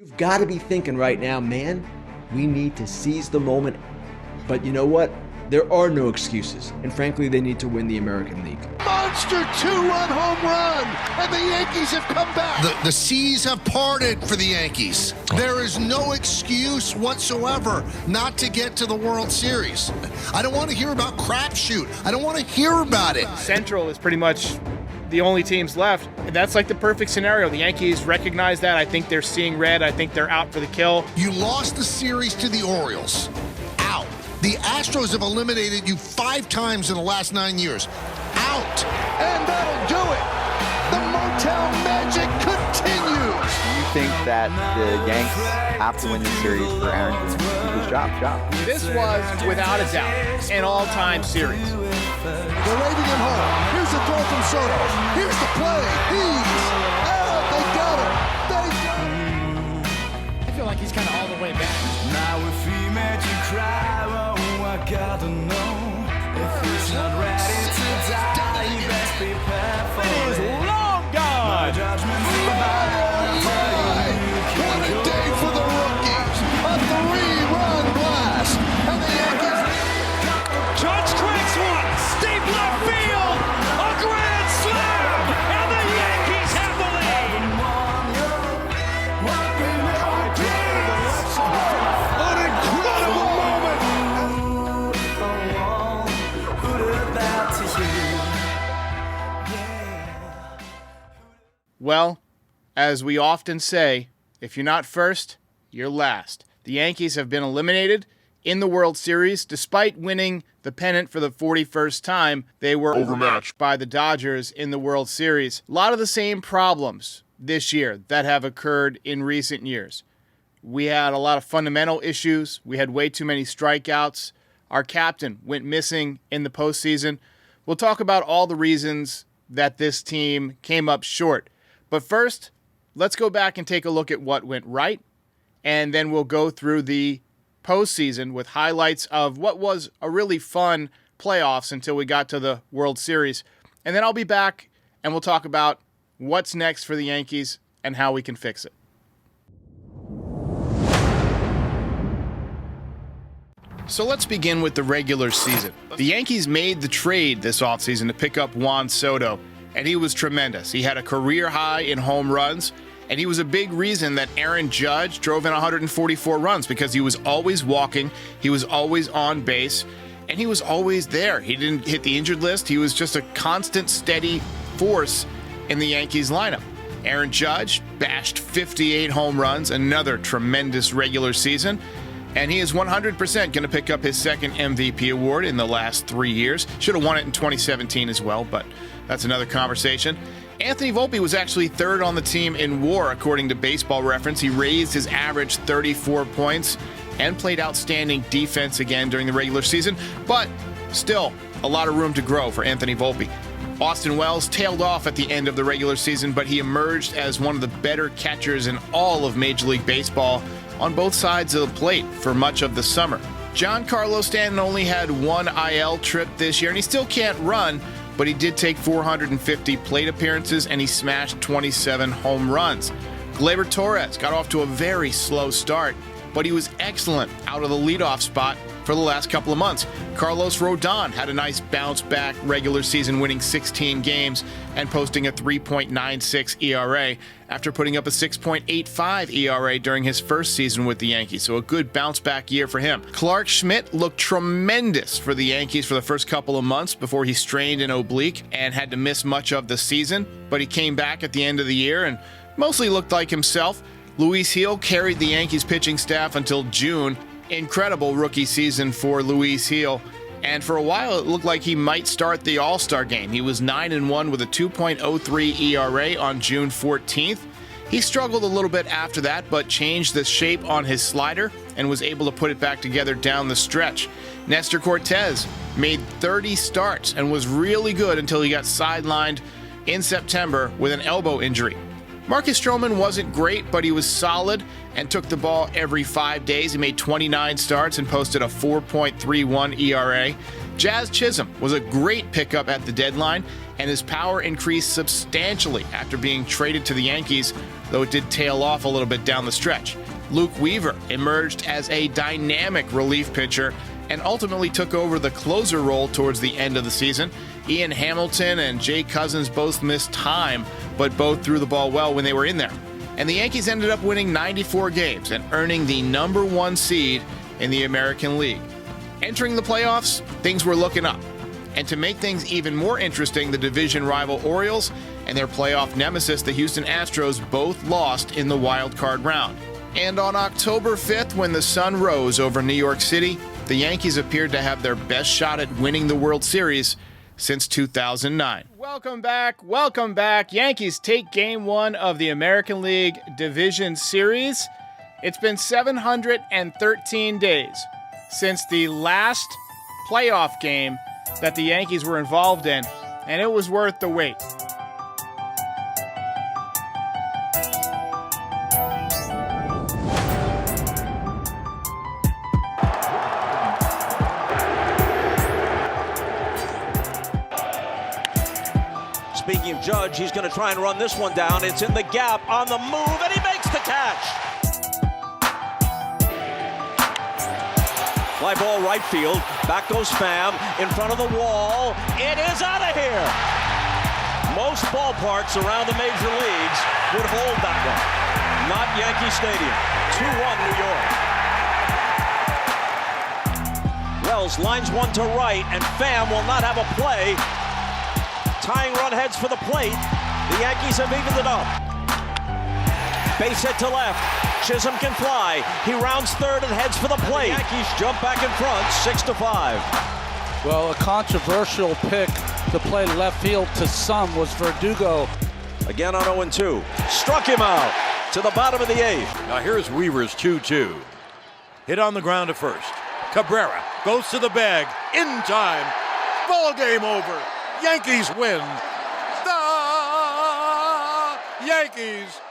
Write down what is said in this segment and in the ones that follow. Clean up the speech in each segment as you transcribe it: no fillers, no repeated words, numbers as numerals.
You've got to be thinking right now, man, we need to seize the moment. But you know what? There are no excuses. And frankly, they need to win the American League. Monster two-run home run, and the Yankees have come back. The seas have parted for the Yankees. There is no excuse whatsoever not to get to the World Series. I don't want to hear about crapshoot. I don't want to hear about it. Central is pretty much the only teams left. And that's like the perfect scenario. The Yankees recognize that. I think they're seeing red. I think they're out for the kill. You lost the series to the Orioles. Out. The Astros have eliminated you 5 times in the last 9 years. Out. And that'll do it. The Motown magic continues. You think that the Yanks have to win this series for Aaron to do his job? This was, without a doubt, an all-time series. They're waving him home. Here's the throw from Soto. Here's the play. He's out. They got him. I feel like he's kind of all the way back. Now if he made you cry, oh, I gotta know. If he's not ready to die, you best prepare for it. It is long gone. My judgment's What a day for the rookies. A 3-run blast. And the Yankees. Judge cranks one. Deep left field. A grand slam. And the Yankees have the lead. An incredible moment. Well, as we often say, if you're not first, you're last. The Yankees have been eliminated in the World Series. Despite winning the pennant for the 41st time, they were overmatched by the Dodgers in the World Series. A lot of the same problems this year that have occurred in recent years. We had a lot of fundamental issues. We had way too many strikeouts. Our captain went missing in the postseason. We'll talk about all the reasons that this team came up short. But first, let's go back and take a look at what went right, and then we'll go through the postseason with highlights of what was a really fun playoffs until we got to the World Series. And then I'll be back, and we'll talk about what's next for the Yankees and how we can fix it. So let's begin with the regular season. The Yankees made the trade this offseason to pick up Juan Soto, and he was tremendous. He had a career high in home runs, and he was a big reason that Aaron Judge drove in 144 runs because he was always walking, he was always on base, and he was always there. He didn't hit the injured list. He was just a constant, steady force in the Yankees lineup. Aaron Judge bashed 58 home runs, another tremendous regular season. And he is 100% going to pick up his second MVP award in the last 3 years. Should have won it in 2017 as well, but that's another conversation. Anthony Volpe was actually third on the team in WAR, according to Baseball Reference. He raised his average 34 points and played outstanding defense again during the regular season, but still a lot of room to grow for Anthony Volpe. Austin Wells tailed off at the end of the regular season, but he emerged as one of the better catchers in all of Major League Baseball on both sides of the plate for much of the summer. Giancarlo Stanton only had one IL trip this year, and he still can't run, but he did take 450 plate appearances, and he smashed 27 home runs. Gleyber Torres got off to a very slow start, but he was excellent out of the leadoff spot for the last couple of months. Carlos Rodon had a nice bounce-back regular season, winning 16 games and posting a 3.96 ERA after putting up a 6.85 ERA during his first season with the Yankees, so a good bounce-back year for him. Clark Schmidt looked tremendous for the Yankees for the first couple of months before he strained an oblique and had to miss much of the season, but he came back at the end of the year and mostly looked like himself. Luis Gil carried the Yankees pitching staff until June. Incredible rookie season for Luis Gil, and for a while it looked like he might start the All-Star game. He was 9-1 with a 2.03 ERA on June 14th. He struggled a little bit after that, but changed the shape on his slider and was able to put it back together down the stretch. Nestor Cortez made 30 starts and was really good until he got sidelined in September with an elbow injury. Marcus Stroman wasn't great, but he was solid and took the ball every 5 days. He made 29 starts and posted a 4.31 ERA. Jazz Chisholm was a great pickup at the deadline, and his power increased substantially after being traded to the Yankees, though it did tail off a little bit down the stretch. Luke Weaver emerged as a dynamic relief pitcher and ultimately took over the closer role towards the end of the season. Ian Hamilton and Jay Cousins both missed time, but both threw the ball well when they were in there. And the Yankees ended up winning 94 games and earning the #1 seed in the American League. Entering the playoffs, things were looking up. And to make things even more interesting, the division rival Orioles and their playoff nemesis, the Houston Astros, both lost in the wild card round. And on October 5th, when the sun rose over New York City, the Yankees appeared to have their best shot at winning the World Series since 2009. Welcome back. Yankees take Game 1 of the American League Division Series. It's been 713 days since the last playoff game that the Yankees were involved in, and it was worth the wait. Speaking of Judge, he's going to try and run this one down. It's in the gap, on the move, and he makes the catch. Fly ball right field. Back goes Pham in front of the wall. It is out of here. Most ballparks around the major leagues would hold that one. Not Yankee Stadium. 2-1 New York. Wells lines one to right, and Pham will not have a play. Tying run heads for the plate. The Yankees have evened it up. Base hit to left. Chisholm can fly. He rounds third and heads for the plate. The Yankees jump back in front, 6-5. Well, a controversial pick to play left field to some was Verdugo. Again on 0-2. Struck him out to the bottom of the 8th. Now here's Weaver's 2-2. Hit on the ground at first. Cabrera goes to the bag in time. Ball game over. Yankees win. The Yankees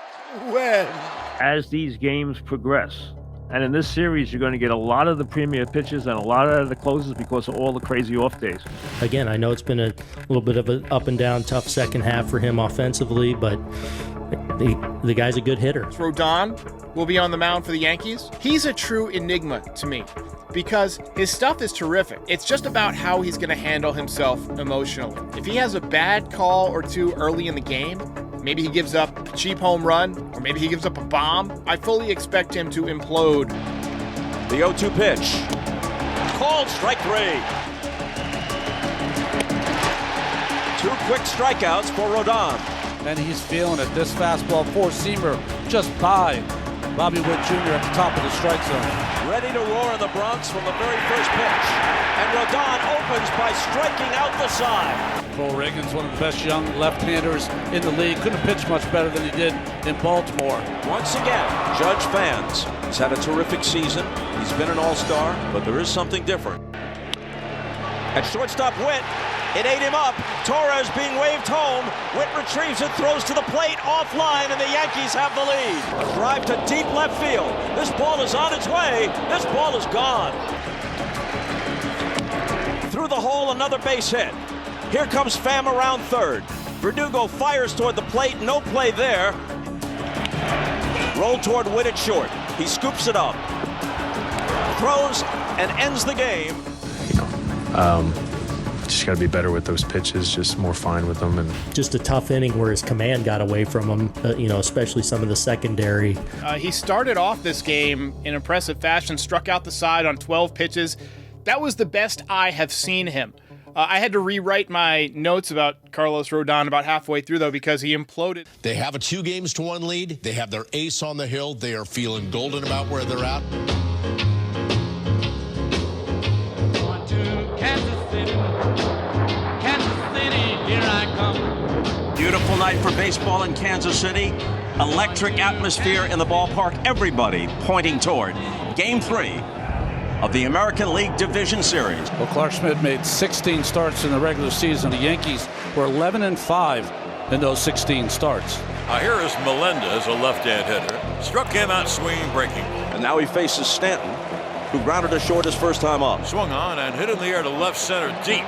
win. As these games progress, and in this series, you're going to get a lot of the premier pitches and a lot of the closers because of all the crazy off days. Again, I know it's been a little bit of an up and down, tough second half for him offensively, but the guy's a good hitter. Rodon will be on the mound for the Yankees. He's a true enigma to me because his stuff is terrific. It's just about how he's going to handle himself emotionally. If he has a bad call or two early in the game, maybe he gives up a cheap home run, or maybe he gives up a bomb, I fully expect him to implode. The 0-2 pitch. Called strike 3. 2 quick strikeouts for Rodon. And he's feeling it. This fastball four-seamer just by Bobby Witt Jr. at the top of the strike zone. Ready to roar in the Bronx from the very first pitch. And Rodon opens by striking out the side. Cole Reagan's one of the best young left-handers in the league. Couldn't pitch much better than he did in Baltimore. Once again, Judge fans. He's had a terrific season. He's been an all-star, but there is something different. At shortstop, Witt. It ate him up. Torres being waved home. Witt retrieves it, throws to the plate, offline, and the Yankees have the lead. A drive to deep left field. This ball is on its way. This ball is gone. Through the hole, another base hit. Here comes Pham around third. Verdugo fires toward the plate. No play there. Roll toward Witt at short. He scoops it up. Throws and ends the game. Just got to be better with those pitches, just more fine with them. And just a tough inning where his command got away from him, especially some of the secondary. He started off this game in impressive fashion, struck out the side on 12 pitches. That was the best I have seen him. I had to rewrite my notes about Carlos Rodon about halfway through, though, because he imploded. They have a 2-1 lead. They have their ace on the hill. They are feeling golden about where they're at. Beautiful night for baseball in Kansas City. Electric atmosphere in the ballpark. Everybody pointing toward Game 3 of the American League Division Series. Well, Clark Schmidt made 16 starts in the regular season. The Yankees were 11-5 in those 16 starts. Here is Melendez, a left-hand hitter. Struck him out swinging, breaking. And now he faces Stanton. who grounded to short his first time up. Swung on and hit in the air to left center deep.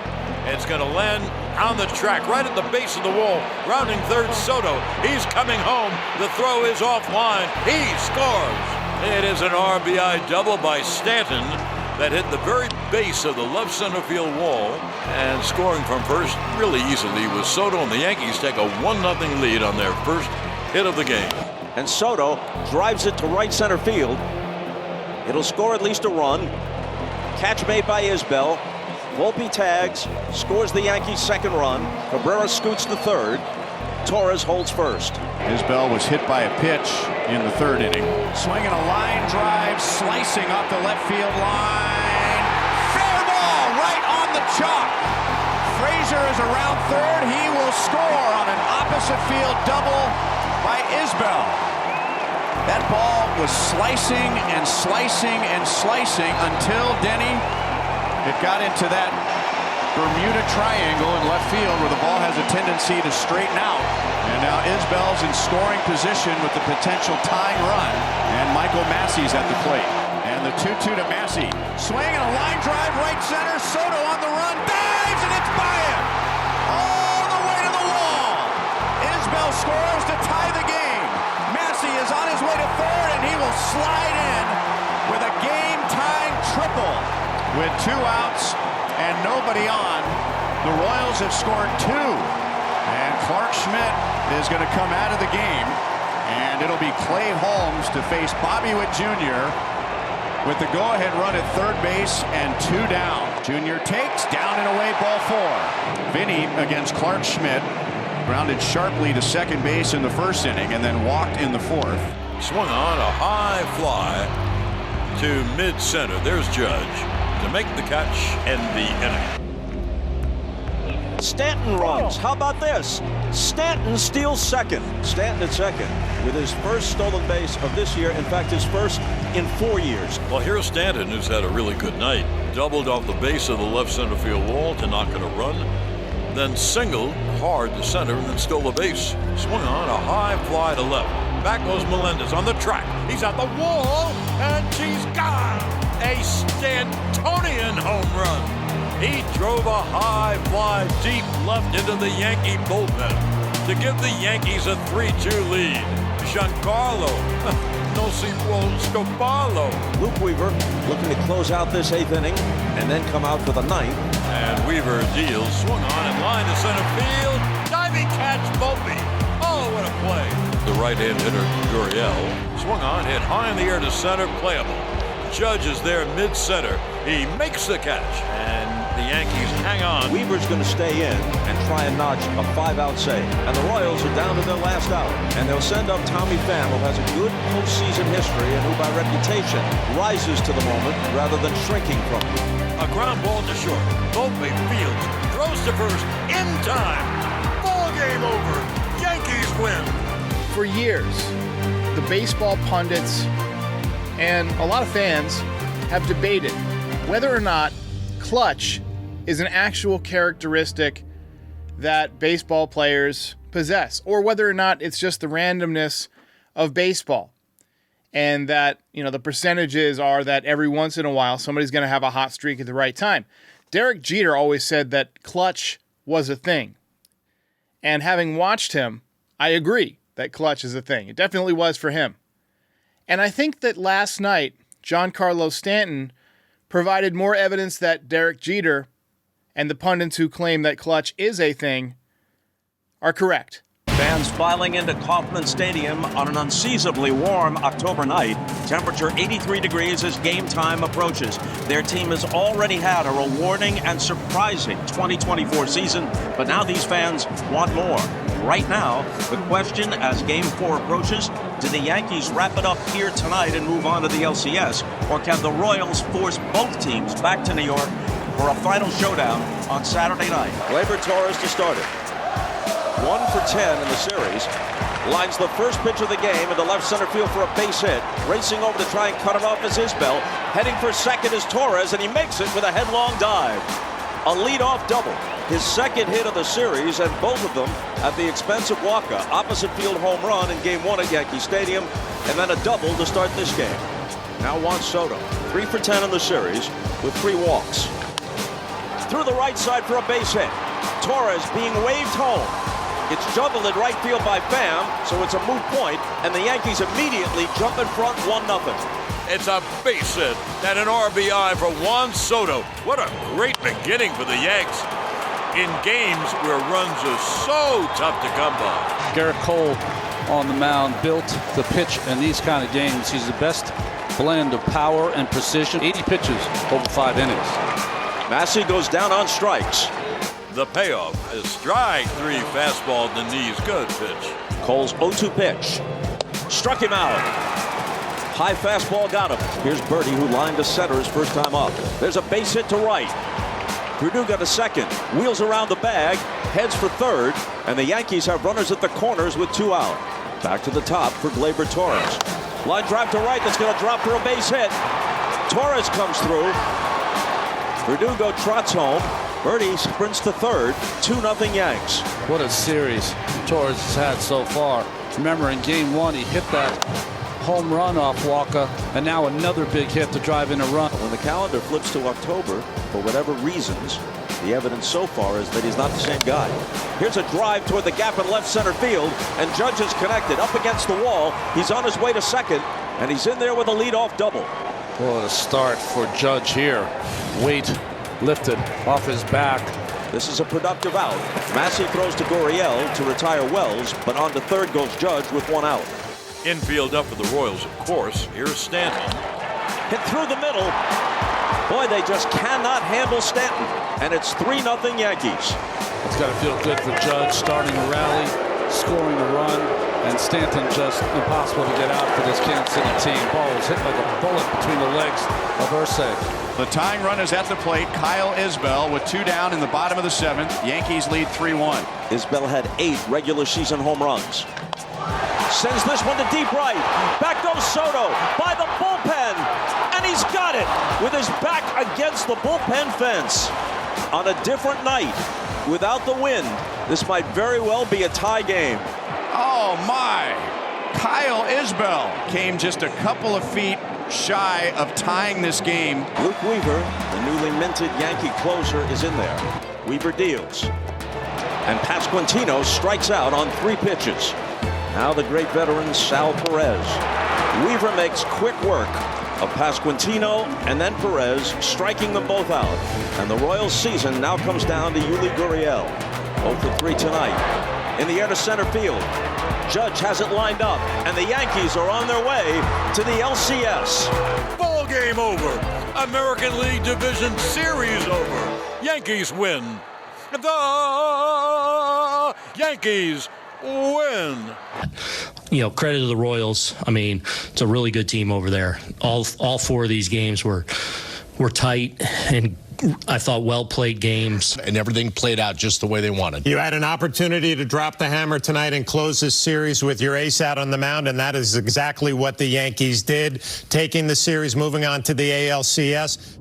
It's going to land on the track right at the base of the wall. Rounding third, Soto. He's coming home. The throw is offline. He scores. It is an RBI double by Stanton that hit the very base of the left center field wall, and scoring from first really easily with Soto, and the Yankees take a 1-0 lead on their first hit of the game. And Soto drives it to right center field. It'll score at least a run. Catch made by Isbell. Volpe tags, scores the Yankees' second run. Cabrera scoots to third. Torres holds first. Isbell was hit by a pitch in the third inning. Swinging a line drive, slicing up the left field line. Fair ball right on the chalk. Frazier is around third. He will score on an opposite field double by Isbell. That ball was slicing and slicing and slicing until Denny, it got into that Bermuda Triangle in left field where the ball has a tendency to straighten out. And now Isbell's in scoring position with the potential tying run. And Michael Massey's at the plate. And the 2-2 to Massey. Swing and a line drive right center. Soto on the run. Dives and it's by him. All the way to the wall. Isbell scores to tie the game. Massey is on his way to third and he will slide in with a game-tying triple. With 2 outs and nobody on, the Royals have scored 2. And Clark Schmidt is going to come out of the game. And it'll be Clay Holmes to face Bobby Witt Jr. with the go-ahead run at third base and 2 down. Jr. takes down and away, ball 4. Vinny against Clark Schmidt. Grounded sharply to second base in the first inning and then walked in the fourth. Swung on a high fly to mid-center. There's Judge to make the catch and the inning. Stanton runs. How about this? Stanton steals second. Stanton at second with his first stolen base of this year. In fact, his first in 4 years. Well, here's Stanton, who's had a really good night. Doubled off the base of the left center field wall to knock it a run. Then singled hard to center and then stole the base. Swung on a high fly to left. Back goes Melendez on the track. He's at the wall and she's gone. A Stantonian home run. He drove a high fly deep left into the Yankee bullpen to give the Yankees a 3-2 lead. Giancarlo, no si può scoparlo. Luke Weaver looking to close out this 8th inning and then come out for the 9th. And Weaver deals, swung on in line to center field. Diving catch, Volpe. Oh, what a play. The right-hand hitter, Gurriel, swung on, hit high in the air to center, playable. Judge is there mid-center. He makes the catch, and the Yankees hang on. Weaver's going to stay in and try and notch a 5-out save. And the Royals are down to their last out. And they'll send up Tommy Pham, who has a good postseason history and who by reputation rises to the moment rather than shrinking from it. A ground ball to short. Volpe fields, throws to first, in time. Ball game over. Yankees win. For years, the baseball pundits and a lot of fans have debated whether or not clutch is an actual characteristic that baseball players possess, or whether or not it's just the randomness of baseball. And that, the percentages are that every once in a while somebody's going to have a hot streak at the right time. Derek Jeter always said that clutch was a thing. And having watched him, I agree that clutch is a thing. It definitely was for him. And I think that last night, Giancarlo Stanton provided more evidence that Derek Jeter and the pundits who claim that clutch is a thing are correct. Fans filing into Kauffman Stadium on an unseasonably warm October night. Temperature 83 degrees as game time approaches. Their team has already had a rewarding and surprising 2024 season, but now these fans want more. Right now, the question as Game 4 approaches, do the Yankees wrap it up here tonight and move on to the ALCS, or can the Royals force both teams back to New York for a final showdown on Saturday night? Gleyber Torres to start it. 1 for 10 in the series. Lines the first pitch of the game into left center field for a base hit. Racing over to try and cut it off is Isbell. Heading for second is Torres, and he makes it with a headlong dive. A leadoff double. His second hit of the series, and both of them at the expense of Walker. Opposite field home run in Game 1 at Yankee Stadium, and then a double to start this game. Now Juan Soto, 3 for 10 in the series with 3 walks. Through the right side for a base hit. Torres being waved home. It's juggled in right field by Pham, so it's a moot point, and the Yankees immediately jump in front 1-0. It's a base hit and an RBI for Juan Soto. What a great beginning for the Yanks in games where runs are so tough to come by. Garrett Cole on the mound built the pitch in these kind of games. He's the best blend of power and precision. 80 pitches over 5 innings. Massey goes down on strikes. The payoff is strike 3 fastball to the knees. Good pitch. Cole's 0-2 pitch. Struck him out. High fastball got him. Here's Birdie, who lined to center his first time up. There's a base hit to right. Verdugo to second. Wheels around the bag. Heads for third. And the Yankees have runners at the corners with 2 out. Back to the top for Gleyber Torres. Line drive to right. That's going to drop for a base hit. Torres comes through. Verdugo trots home. Birdie sprints to third. 2-0 Yanks. What a series Torres has had so far. Remember, in game 1, he hit that home run off Walker, and now another big hit to drive in a run. When the calendar flips to October, for whatever reasons, the evidence so far is that he's not the same guy. Here's a drive toward the gap in left center field, and Judge is connected up against the wall. He's on his way to second, and he's in there with a leadoff double. What a start for Judge here. Weight lifted off his back. This is a productive out. Massey throws to Gurriel to retire Wells, but on to third goes Judge with 1 out. Infield up for the Royals, of course. Here's Stanton. Hit through the middle. Boy, they just cannot handle Stanton. And it's 3-0 Yankees. It's got to feel good for Judge, starting a rally, scoring a run, and Stanton just impossible to get out for this Kansas City team. Ball was hit like a bullet between the legs of Irsay. The tying run is at the plate. Kyle Isbell with 2 down in the bottom of the 7th. Yankees lead 3-1. Isbell had 8 regular season home runs. Sends this one to deep right. Back goes Soto by the bullpen. And he's got it with his back against the bullpen fence. On a different night, without the wind, this might very well be a tie game. Oh, my. Kyle Isbell came just a couple of feet shy of tying this game. Luke Weaver, the newly minted Yankee closer, is in there. Weaver deals. And Pasquantino strikes out on 3 pitches. Now the great veteran Sal Perez. Weaver makes quick work of Pasquantino and then Perez, striking them both out. And the Royals' season now comes down to Yuli Gurriel. 0 for 3 tonight. In the air to center field. Judge has it lined up, and the Yankees are on their way to the LCS. Ball game over. American League Division Series over. Yankees win. The Yankees win. You know, credit to the Royals. I mean, it's a really good team over there. All 4 of these games were tight and I thought well-played games. And everything played out just the way they wanted. You had an opportunity to drop the hammer tonight and close this series with your ace out on the mound, and that is exactly what the Yankees did, taking the series, moving on to the ALCS.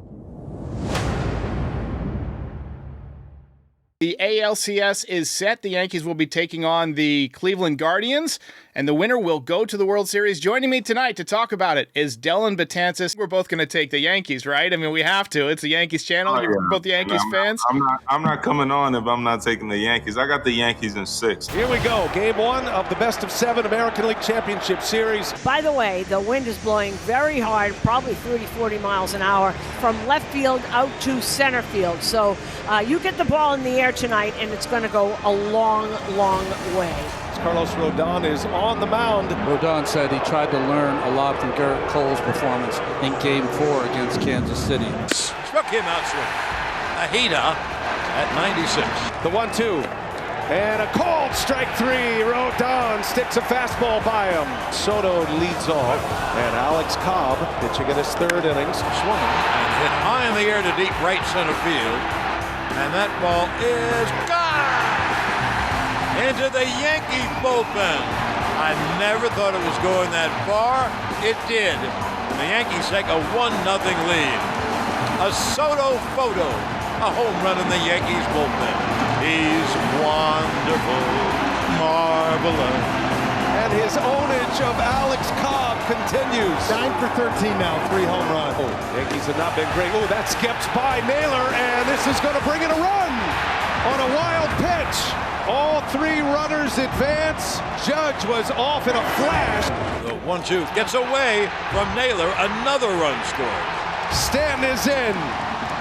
The ALCS is set. The Yankees will be taking on the Cleveland Guardians, and the winner will go to the World Series. Joining me tonight to talk about it is Dylan Betances. We're both going to take the Yankees, right? I mean, we have to. It's a Yankees channel. Oh, yeah. You're both Yankees fans. I'm not coming on if I'm not taking the Yankees. I got the Yankees in 6. Here we go. Game 1 of the best-of-7 American League Championship Series. By the way, the wind is blowing very hard, probably 30, 40 miles an hour, from left field out to center field. So you get the ball in the air tonight, and it's going to go a long, long way. Carlos Rodon is on the mound. Rodon said he tried to learn a lot from Garrett Cole's performance in Game 4 against Kansas City. Struck him out swing. A heater at 96. The 1-2. And a called strike 3. Rodon sticks a fastball by him. Soto leads off. And Alex Cobb pitching in his 3rd innings. Swung. And hit high in the air to deep right center field. And that ball is gone into the Yankees bullpen. I never thought it was going that far. It did. The Yankees take a 1-0 lead. A Soto photo. A home run in the Yankees bullpen. He's wonderful, marvelous. And his ownage of Alex Cobb continues. 9 for 13 now, 3 home runs. Yankees have not been great. That skips by Naylor, and this is going to bring in a run on a wild pitch. All 3 runners advance. Judge was off in a flash. The 1-2 gets away from Naylor. Another run scored. Stanton is in.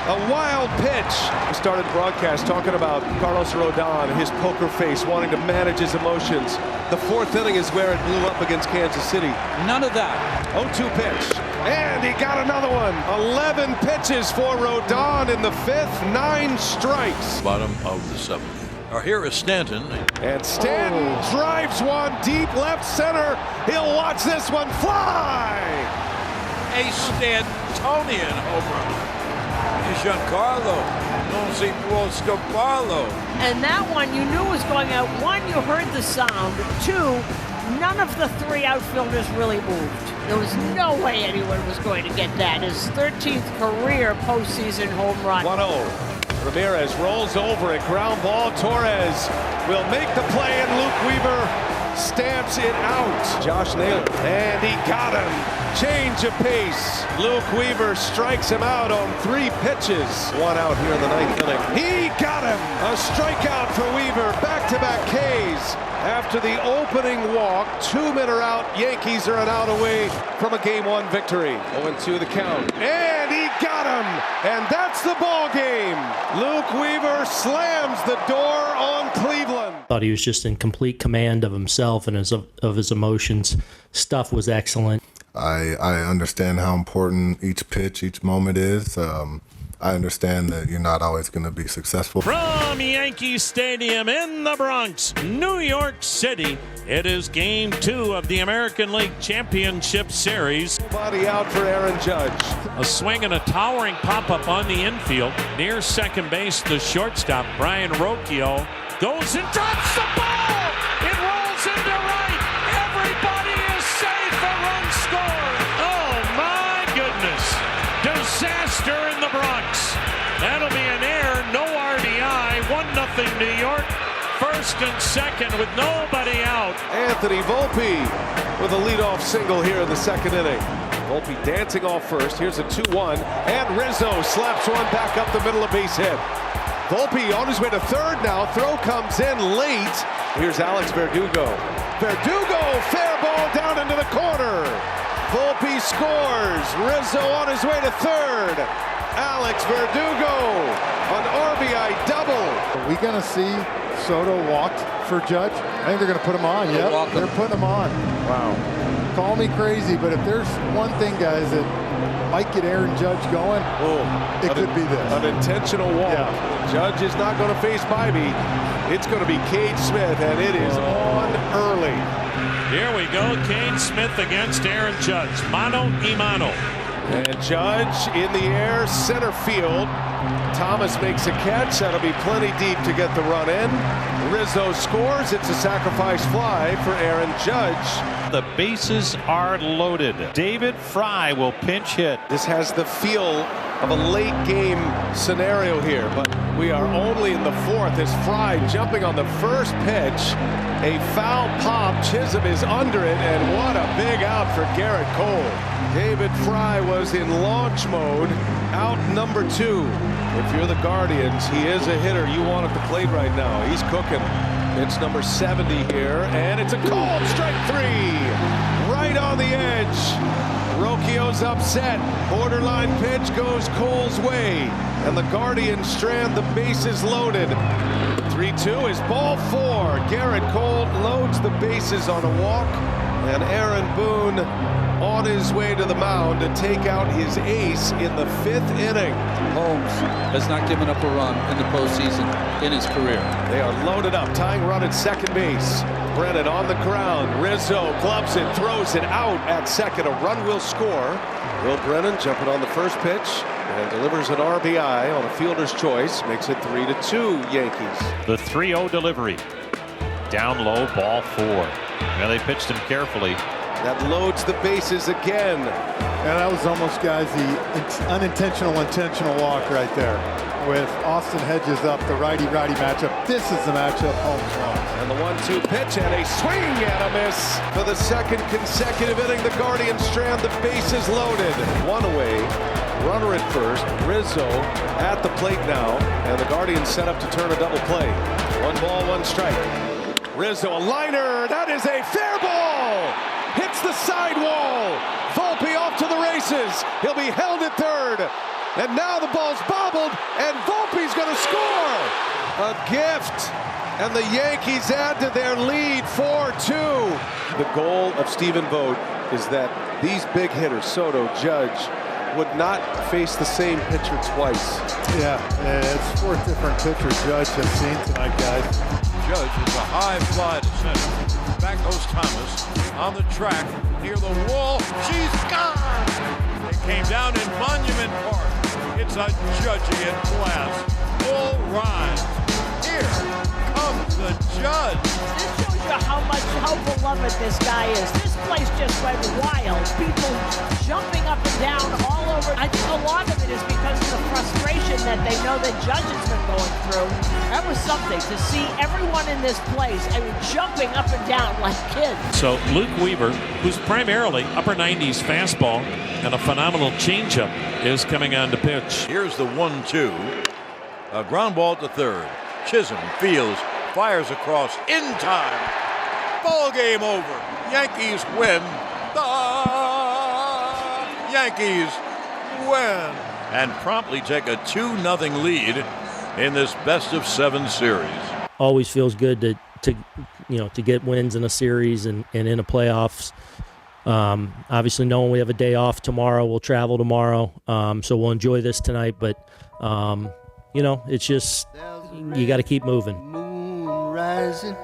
A wild pitch. We started the broadcast talking about Carlos Rodon, his poker face, wanting to manage his emotions. The 4th inning is where it blew up against Kansas City. None of that. 0-2 pitch. And he got another one. 11 pitches for Rodon in the 5th. 9 strikes. Bottom of the 7th. Here is Stanton. And Stanton drives one deep left center. He'll watch this one fly. A Stantonian home run. Giancarlo, non si può scapparlo. And that one you knew was going out. 1, you heard the sound. 2, none of the 3 outfielders really moved. There was no way anyone was going to get that. His 13th career postseason home run. 1-0. Ramirez rolls over it. Ground ball. Torres will make the play, and Luke Weaver stamps it out. Josh Naylor. And he got him. Change of pace. Luke Weaver strikes him out on 3 pitches. 1 out here in the 9th inning. He got him. A strikeout for Weaver. Back-to-back Ks. After the opening walk, 2 men are out. Yankees are an out away from a Game 1 victory. 0-2 the count. And he got him. And that's the ball game. Luke Weaver slams the door on Cleveland. Thought he was just in complete command of himself and of his emotions. Stuff was excellent. I understand how important each pitch, each moment is. I understand that you're not always going to be successful. From Yankee Stadium in the Bronx, New York City, it is Game 2 of the American League Championship Series. Body out for Aaron Judge. A swing and a towering pop-up on the infield. Near second base, the shortstop, Brian Rocchio, goes and drops the ball! It rolls into right! Everybody is safe! A run scored! Oh my goodness! Disaster in the Bronx. That'll be an error, no RBI, 1-0 New York. First and second with nobody out. Anthony Volpe with a leadoff single here in the 2nd inning. Volpe dancing off first. Here's a 2-1, and Rizzo slaps one back up the middle of base hit. Volpe on his way to 3rd now. Throw comes in late. Here's Alex Verdugo. Verdugo, fair ball down into the corner. Volpe scores. Rizzo on his way to 3rd. Alex Verdugo, an RBI double. Are we going to see Soto walked for Judge? I think they're going to put him on. Yep, they're putting him on. Wow. Call me crazy, but if there's one thing, guys, that might get Aaron Judge going, it could be this. An intentional walk. Yeah. Judge is not going to face Bybee. It's going to be Cade Smith, and it is on early. Here we go, Cade Smith against Aaron Judge. Mano y mano. And Judge in the air, center field. Thomas makes a catch. That'll be plenty deep to get the run in. Rizzo scores. It's a sacrifice fly for Aaron Judge. The bases are loaded. David Fry will pinch hit. This has the feel of a late game scenario here, but we are only in the 4th as Fry jumping on the first pitch. A foul pop. Chisholm is under it, and what a big out for Garrett Cole. David Fry was in launch mode, out number 2. If you're the Guardians, he is a hitter you want at the plate right now. He's cooking. It's number 70 here, and it's a called strike 3. Right on the edge. Rocchio's upset. Borderline pitch goes Cole's way, and the Guardians strand the bases loaded. 3-2 is ball 4. Garrett Cole loads the bases on a walk, and Aaron Boone on his way to the mound to take out his ace in the 5th inning. Holmes has not given up a run in the postseason in his career. They are loaded up. Tying run at second base. Brennan on the ground. Rizzo gloves it, throws it out at second. A run will score. Will Brennan jumping on the first pitch and delivers an RBI on a fielder's choice. Makes it 3-2 Yankees. The 3-0 delivery. Down low, ball 4. Now they pitched him carefully. That loads the bases again. Yeah, that was almost, guys, the unintentional intentional walk right there. With Austin Hedges up, the righty-righty matchup. This is the matchup Holmes wants. And the 1-2 pitch and a swing and a miss for the second consecutive inning. The Guardians strand, the bases loaded. One away, runner at first. Rizzo at the plate now, and the Guardians set up to turn a double play. 1 ball, 1 strike. Rizzo, a liner. That is a fair ball. Hits the sidewall. Volpe off to the races. He'll be held at third. And now the ball's bobbled, and Volpe's going to score. A gift. And the Yankees add to their lead 4-2. The goal of Stephen Vogt is that these big hitters, Soto, Judge, would not face the same pitcher twice. Yeah, it's 4 different pitchers Judge has seen tonight, guys. Judge is a high fly to center. Back goes Thomas on the track near the wall. She's gone. It came down in Monument Park. It's a Judgian blast. All right. Here comes the Judge. This shows you how beloved this guy is. This place just went wild. People jumping up and down all over. I think a lot of it is because of the frustration that they know that Judge has been going through. That was something to see everyone in this place. I mean, jumping up and down like kids. So Luke Weaver, who's primarily upper 90s fastball and a phenomenal changeup, is coming on to pitch. Here's the 1-2. A ground ball to third. Chisholm fields, fires across in time. Ball game over. Yankees win. The Yankees win. And promptly take a 2-0 lead in this best-of-7 series. Always feels good to get wins in a series and in a playoffs. Obviously, knowing we have a day off tomorrow, we'll travel tomorrow, so we'll enjoy this tonight. But it's just you got to keep moving. Moon rising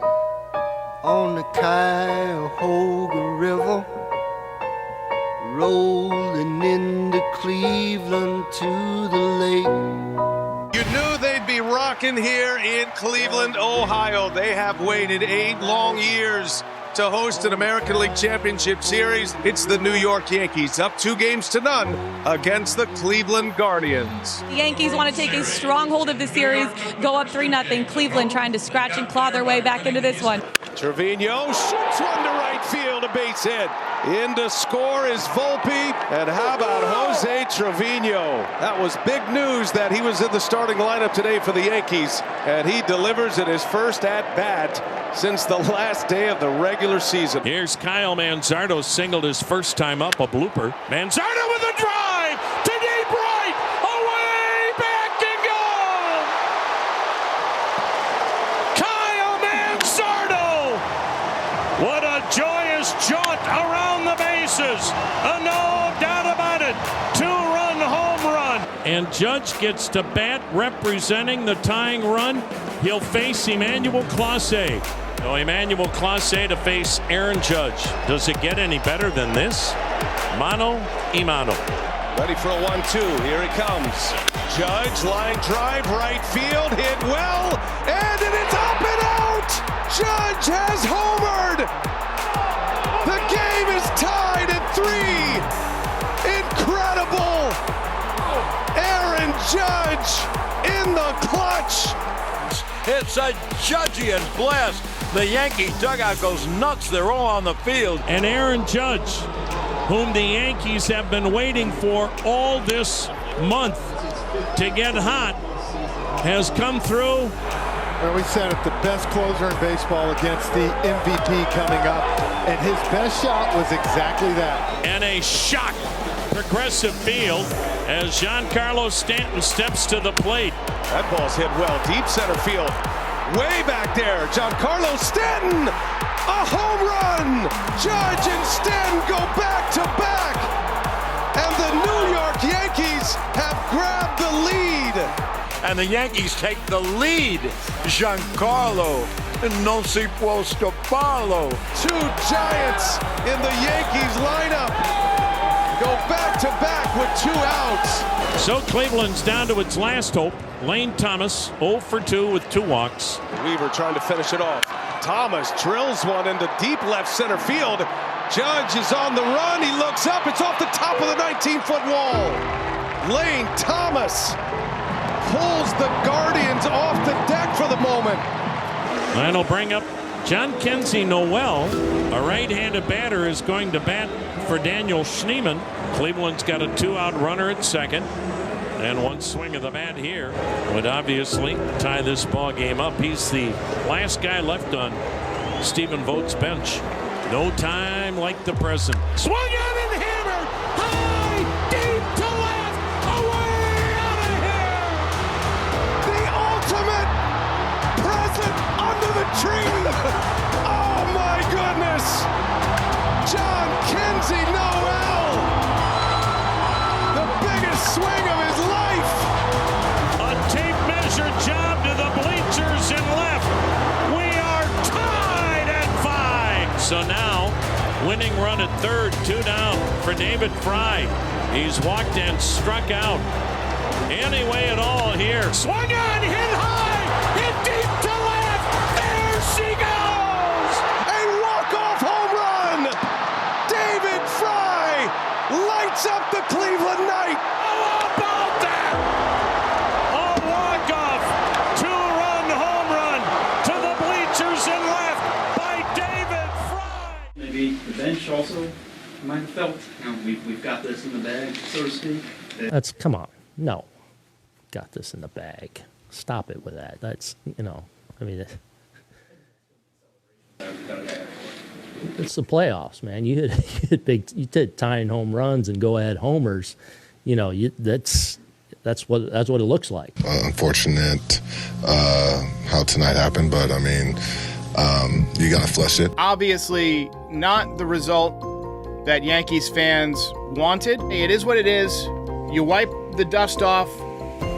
on the Cuyahoga River, rolling into Cleveland to the lake. You knew they'd be rocking here in Cleveland, Ohio. They have waited 8 long years to host an American League Championship Series. It's the New York Yankees, up 2-0 against the Cleveland Guardians. The Yankees want to take a strong hold of the series, go up 3-0. Cleveland trying to scratch and claw their way back into this one. Trevino shoots one to right field, a base hit. In to score is Volpe, and how about Jose Trevino? That was big news that he was in the starting lineup today for the Yankees, and he delivers in his first at-bat since the last day of the regular season. Here's Kyle Manzardo, singled his first time up, a blooper. Manzardo with a drive to deep right, away, back and goal! Kyle Manzardo! What a joyous jaunt around the bases. No doubt about it. 2-run home run. And Judge gets to bat representing the tying run. He'll face Emmanuel Clase. So Emmanuel Clase to face Aaron Judge. Does it get any better than this? Mano a mano. Ready for a 1-2. Here it comes. Judge, line drive, right field, hit well, and it is up and out! Judge has homered! The game is tied at 3! Incredible! Aaron Judge in the clutch! It's a Judgian blast. The Yankee dugout goes nuts. They're all on the field. And Aaron Judge, whom the Yankees have been waiting for all this month to get hot, has come through. Well, we said it, the best closer in baseball against the MVP coming up, and his best shot was exactly that. And a shock Progressive Field as Giancarlo Stanton steps to the plate. That ball's hit well, deep center field. Way back there, Giancarlo Stanton, a home run! Judge and Stanton go back to back, and the New York Yankees have grabbed the lead. And the Yankees take the lead. Giancarlo, non si può stopparlo. 2 giants in the Yankees lineup go back to back with 2 outs. So Cleveland's down to its last hope. Lane Thomas 0 for 2 with 2 walks. Weaver trying to finish it off. Thomas drills one into deep left center field. Judge is on the run. He looks up. It's off the top of the 19-foot wall. Lane Thomas pulls the Guardians off the deck for the moment. That'll bring up John Kenzie Noel. A right-handed batter is going to bat for Daniel Schneemann. Cleveland's got a 2-out runner at second. And one swing of the bat here would obviously tie this ball game up. He's the last guy left on Stephen Vogt's bench. No time like the present. Swung out and hammered. High, deep to left. Away out of here. The ultimate present under the tree. Oh my goodness. John Kenzie Noel. The biggest swing of his life. A tape measure job to the bleachers and left. We are tied at 5. So now, winning run at third, 2 down for David Fry. He's walked and struck out. Any way at all here. Swung on, hit high, hit deep to left. There she goes. A walk-off home run. David Fry lights up the Cleveland night. How about that? A walk-off 2-run home run to the bleachers and left by David Fry. Maybe the bench also might have felt, we've got this in the bag, so to speak. That's, come on. No. Got this in the bag. Stop it with that. That's, I mean, it's the playoffs, man. You did tying home runs and go ahead homers. That's what it looks like. Unfortunate how tonight happened, but I mean, you got to flush it. Obviously, not the result that Yankees fans wanted. It is what it is. You wipe the dust off.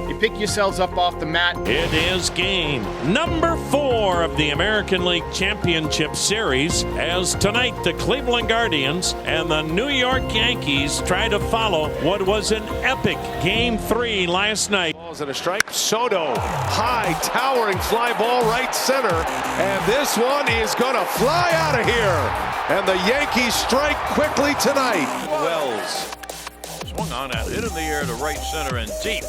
You pick yourselves up off the mat. It is game number 4 of the American League Championship Series, as tonight the Cleveland Guardians and the New York Yankees try to follow what was an epic Game 3 last night. Balls and a strike. Soto, high, towering fly ball right center. And this one is going to fly out of here. And the Yankees strike quickly tonight. Wells swung on and hit in the air to right center and deep.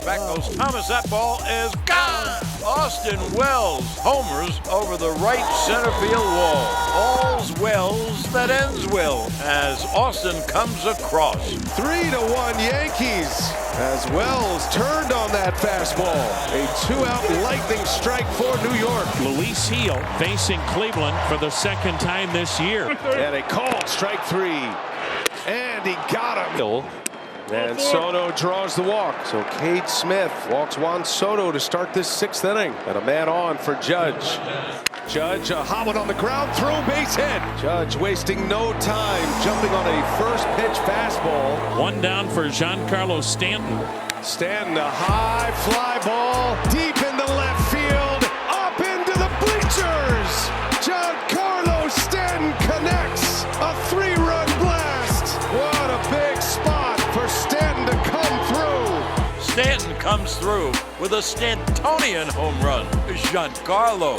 Back goes Thomas. That ball is gone. Austin Wells homers over the right center field wall. All's Wells that ends well as Austin comes across. 3-1 Yankees as Wells turned on that fastball. A 2-out lightning strike for New York. Luis Gil facing Cleveland for the second time this year. And a called strike 3. And he got him. And Soto draws the walk. So Cade Smith walks Juan Soto to start this 6th inning. And a man on for Judge. Judge hobbling on the ground, throw, base hit. Judge wasting no time, jumping on a first pitch fastball. 1 down for Giancarlo Stanton. Stanton, a high fly ball, deep into left field, up into the bleachers. Giancarlo Stanton connects a 3-run blast. What a big spot for Stanton to come through. Stanton comes through with a Stantonian home run. Giancarlo,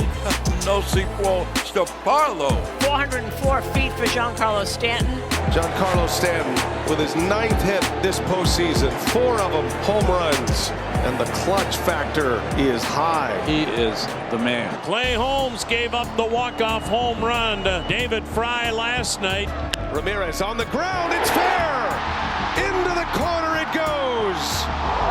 no sequel to Parlo. 404 feet for Giancarlo Stanton. Giancarlo Stanton with his 9th hit this postseason, 4 of them home runs, and the clutch factor is high. He is the man. Clay Holmes gave up the walk-off home run to David Fry last night. Ramirez on the ground, it's fair! Into the corner it goes!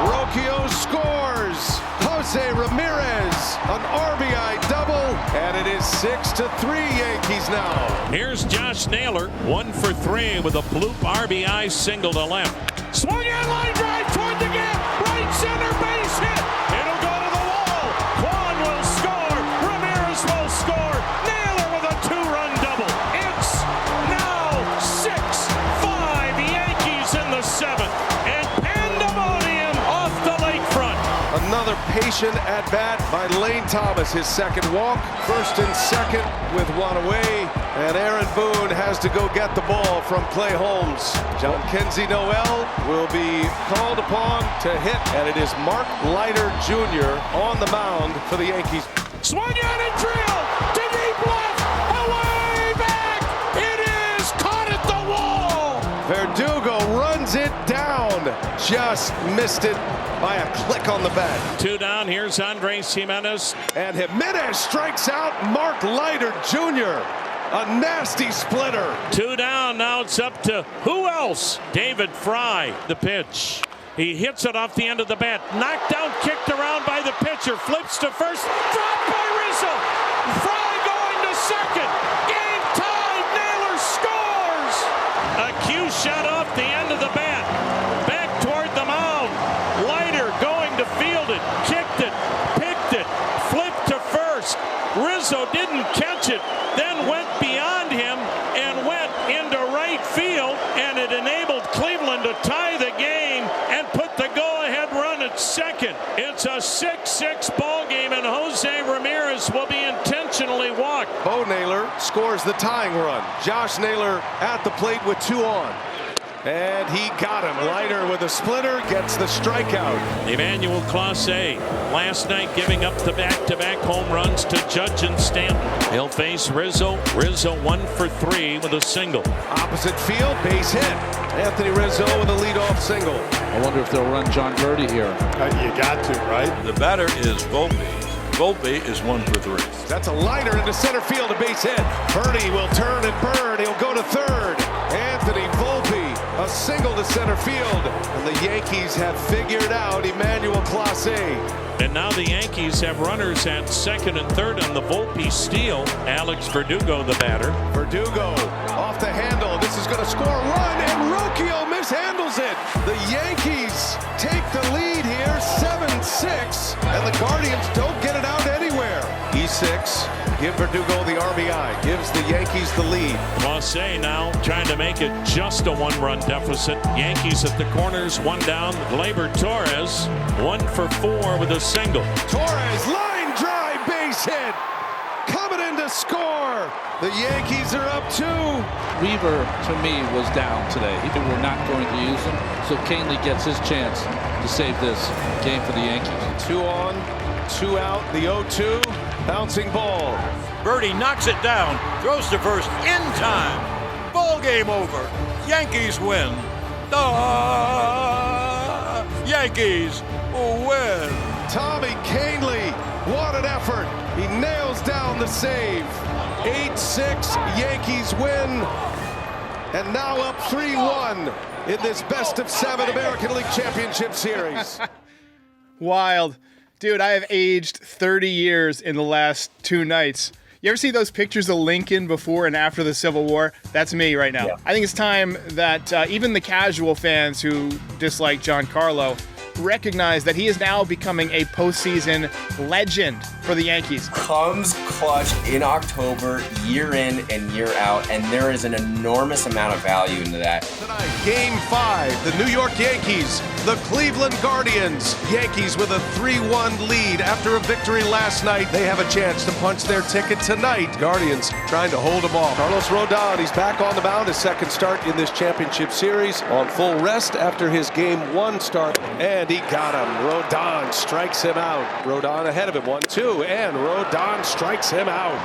Rocchio scores! Jose Ramirez, an RBI double, and it is 6-3 Yankees now. Here's Josh Naylor, 1 for 3 with a bloop RBI single to left. Swung in, line drive toward the gap, right center base hit. It'll go to the wall. Kwan will score. Ramirez will score. Naylor with a 2-run double. It's now 6-5 Yankees in the 7th, and pandemonium off the lakefront. Another patient at bat by Lane Thomas, his 2nd walk, 1st and 2nd with 1 away, and Aaron Boone has to go get the ball from Clay Holmes. John Kenzie Noel will be called upon to hit, and it is Mark Leiter Jr. on the mound for the Yankees. Swung out and drilled to deep left, away back. It is caught Drives it down. Just missed it by a click on the bat. 2 down. Here's Andres Jimenez. And Jimenez strikes out Mark Leiter Jr. A nasty splitter. 2 down. Now it's up to who else? David Fry. The pitch. He hits it off the end of the bat. Knocked down, kicked around by the pitcher. Flips to first. Dropped by Rizzo. Fry going to second. Game tied. Naylor scores. A cue shot off the end of the bat. Back toward the mound. Leiter going to field it. Kicked it. Picked it. Flipped to first. Rizzo didn't catch it. Then went beyond him and went into right field. And it enabled Cleveland to tie the game and put the go-ahead run at second. It's a 6-6 ball game, and Jose Ramirez will be intentionally walked. Bo Naylor scores the tying run. Josh Naylor at the plate with 2 on. And he got him. Leiter with a splitter gets the strikeout. Emmanuel Clase last night giving up the back-to-back home runs to Judge and Stanton. He'll face Rizzo. Rizzo 1 for 3 with a single. Opposite field, base hit. Anthony Rizzo with a leadoff single. I wonder if they'll run John Birdie here. You got to, right? The batter is Volpe. Volpe is 1 for 3. That's a liner into center field, a base hit. Birdie will turn and burn. He'll go to third. Anthony Volpe, a single to center field. And the Yankees have figured out Emmanuel Clase. And now the Yankees have runners at second and third on the Volpe steal. Alex Verdugo, the batter. Verdugo off the handle. This is going to score a run, and Rocchio mishandles it. The Yankees take the lead here, 7-6, and the Guardians don't get it out anywhere. E6, give Verdugo the RBI, gives the Yankees the lead. Clase now trying to make it just a 1-run deficit. Yankees at the corners, 1 down. Gleyber Torres, 1 for 4 with a single. Torres, line drive, base hit. Coming in to score. The Yankees are up 2. Weaver, to me, was down today. They were not going to use him, so Canely gets his chance to save this game for the Yankees. 2 on, 2 out, the 0-2, bouncing ball. Birdie knocks it down, throws to first in time. Ball game over. Yankees win. The Yankees win. Tommy Canely, what an effort. He nails down the save. 8-6, Yankees win. And now up 3-1 in this best-of-7 American League Championship Series. Wild. Dude, I have aged 30 years in the last 2 nights. You ever see those pictures of Lincoln before and after the Civil War? That's me right now. Yeah. I think it's time that even the casual fans who dislike Giancarlo recognize that he is now becoming a postseason legend for the Yankees. Comes clutch in October, year in and year out, and there is an enormous amount of value into that. Tonight, Game 5, the New York Yankees, the Cleveland Guardians. Yankees with a 3-1 lead after a victory last night. They have a chance to punch their ticket tonight. Guardians trying to hold them off. Carlos Rodon, he's back on the mound, his second start in this championship series, on full rest after his Game 1 start. And he got him. Rodon strikes him out. Rodon ahead of him, 1-2, and Rodon strikes him out.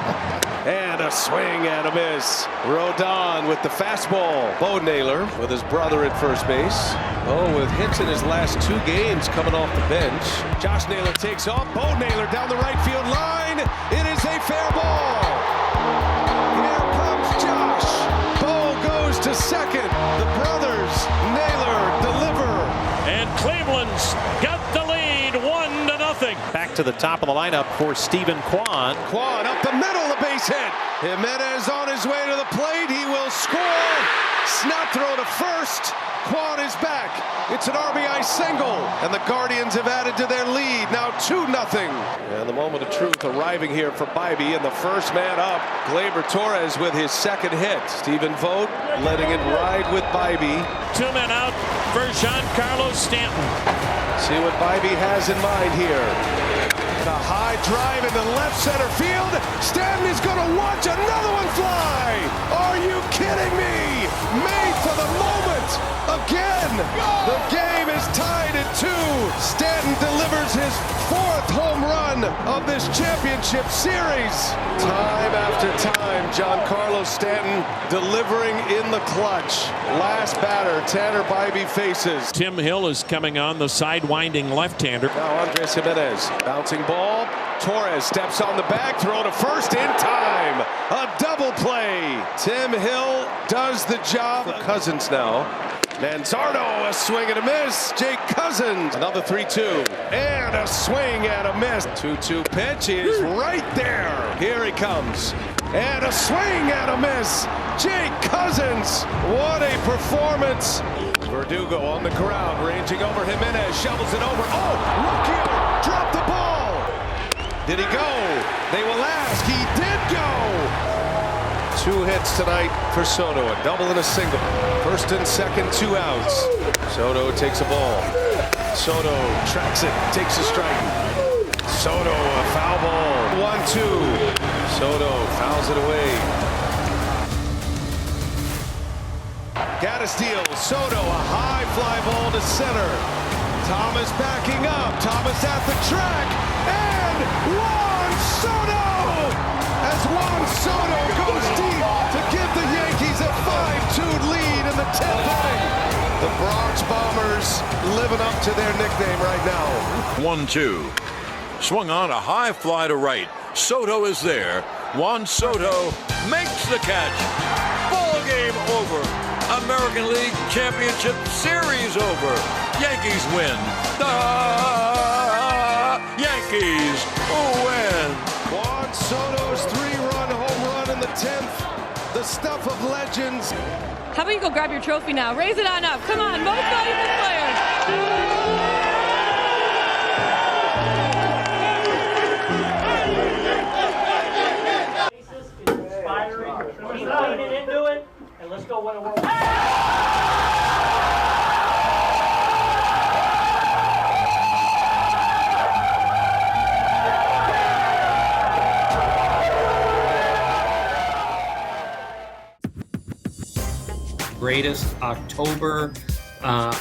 And a swing and a miss. Rodon with the fastball. Bo Naylor with his brother at first base. Oh, with hits in his last 2 games coming off the bench. Josh Naylor takes off. Bo Naylor down the right field line. It is a fair ball. Here comes Josh. Bo goes to second. The brothers Naylor deliver. And Cleveland's got the lead, 1-0. Back to the top of the lineup for Stephen Kwan. Kwan up the middle, the base hit. Jimenez on his way to the plate. He will score. Snap throw to first. Kwan is back. It's an RBI single, and the Guardians have added to their lead. Now 2-0. And the moment of truth arriving here for Bybee, and the first man up, Gleyber Torres with his second hit. Stephen Vogt letting it ride with Bybee. 2 men out for Giancarlo Stanton. See what Bybee has in mind here. A high drive into left center field. Stanton is going to watch another one fly. Are you kidding me? Made for the moment. Again. The game is tied at 2. Stanton delivers his 4th home run run of this championship series. Time after time, Giancarlo Stanton delivering in the clutch. Last batter, Tanner Bybee faces. Tim Hill is coming on, the side-winding left-hander. Now Andres Jimenez, bouncing ball. Torres steps on the bag, throw to first in time. A double play. Tim Hill does the job. Cousins now. Manzardo, a swing and a miss. Jake Cousins, another 3-2. And a swing and a miss. 2-2 pitch is right there. Here he comes. And a swing and a miss. Jake Cousins, what a performance. Verdugo on the ground, ranging over Jimenez, shovels it over. Oh, Rocchio dropped the ball. Did he go? They will ask. He did go. 2 hits tonight for Soto, a double and a single. First and second, 2 outs. Soto takes a ball. Soto tracks it, takes a strike. Soto, a foul ball. 1-2. Soto fouls it away. Gaddis Soto, a high fly ball to center. Thomas backing up. Thomas at the track. And Juan Soto! As Juan Soto goes deep to give the Yankees a 5-2 lead in the 10th inning. The Bronx Bombers living up to their nickname right now. 1-2. Swung on a high fly to right. Soto is there. Juan Soto makes the catch. Ball game over. American League Championship Series over. Yankees win. The Yankees win. Juan Soto's 3-run home run in the 10th. The stuff of legends. How about you go grab your trophy now? Raise it on up. Come on, most valuable player. Into it, and let's go win a World Series. Greatest October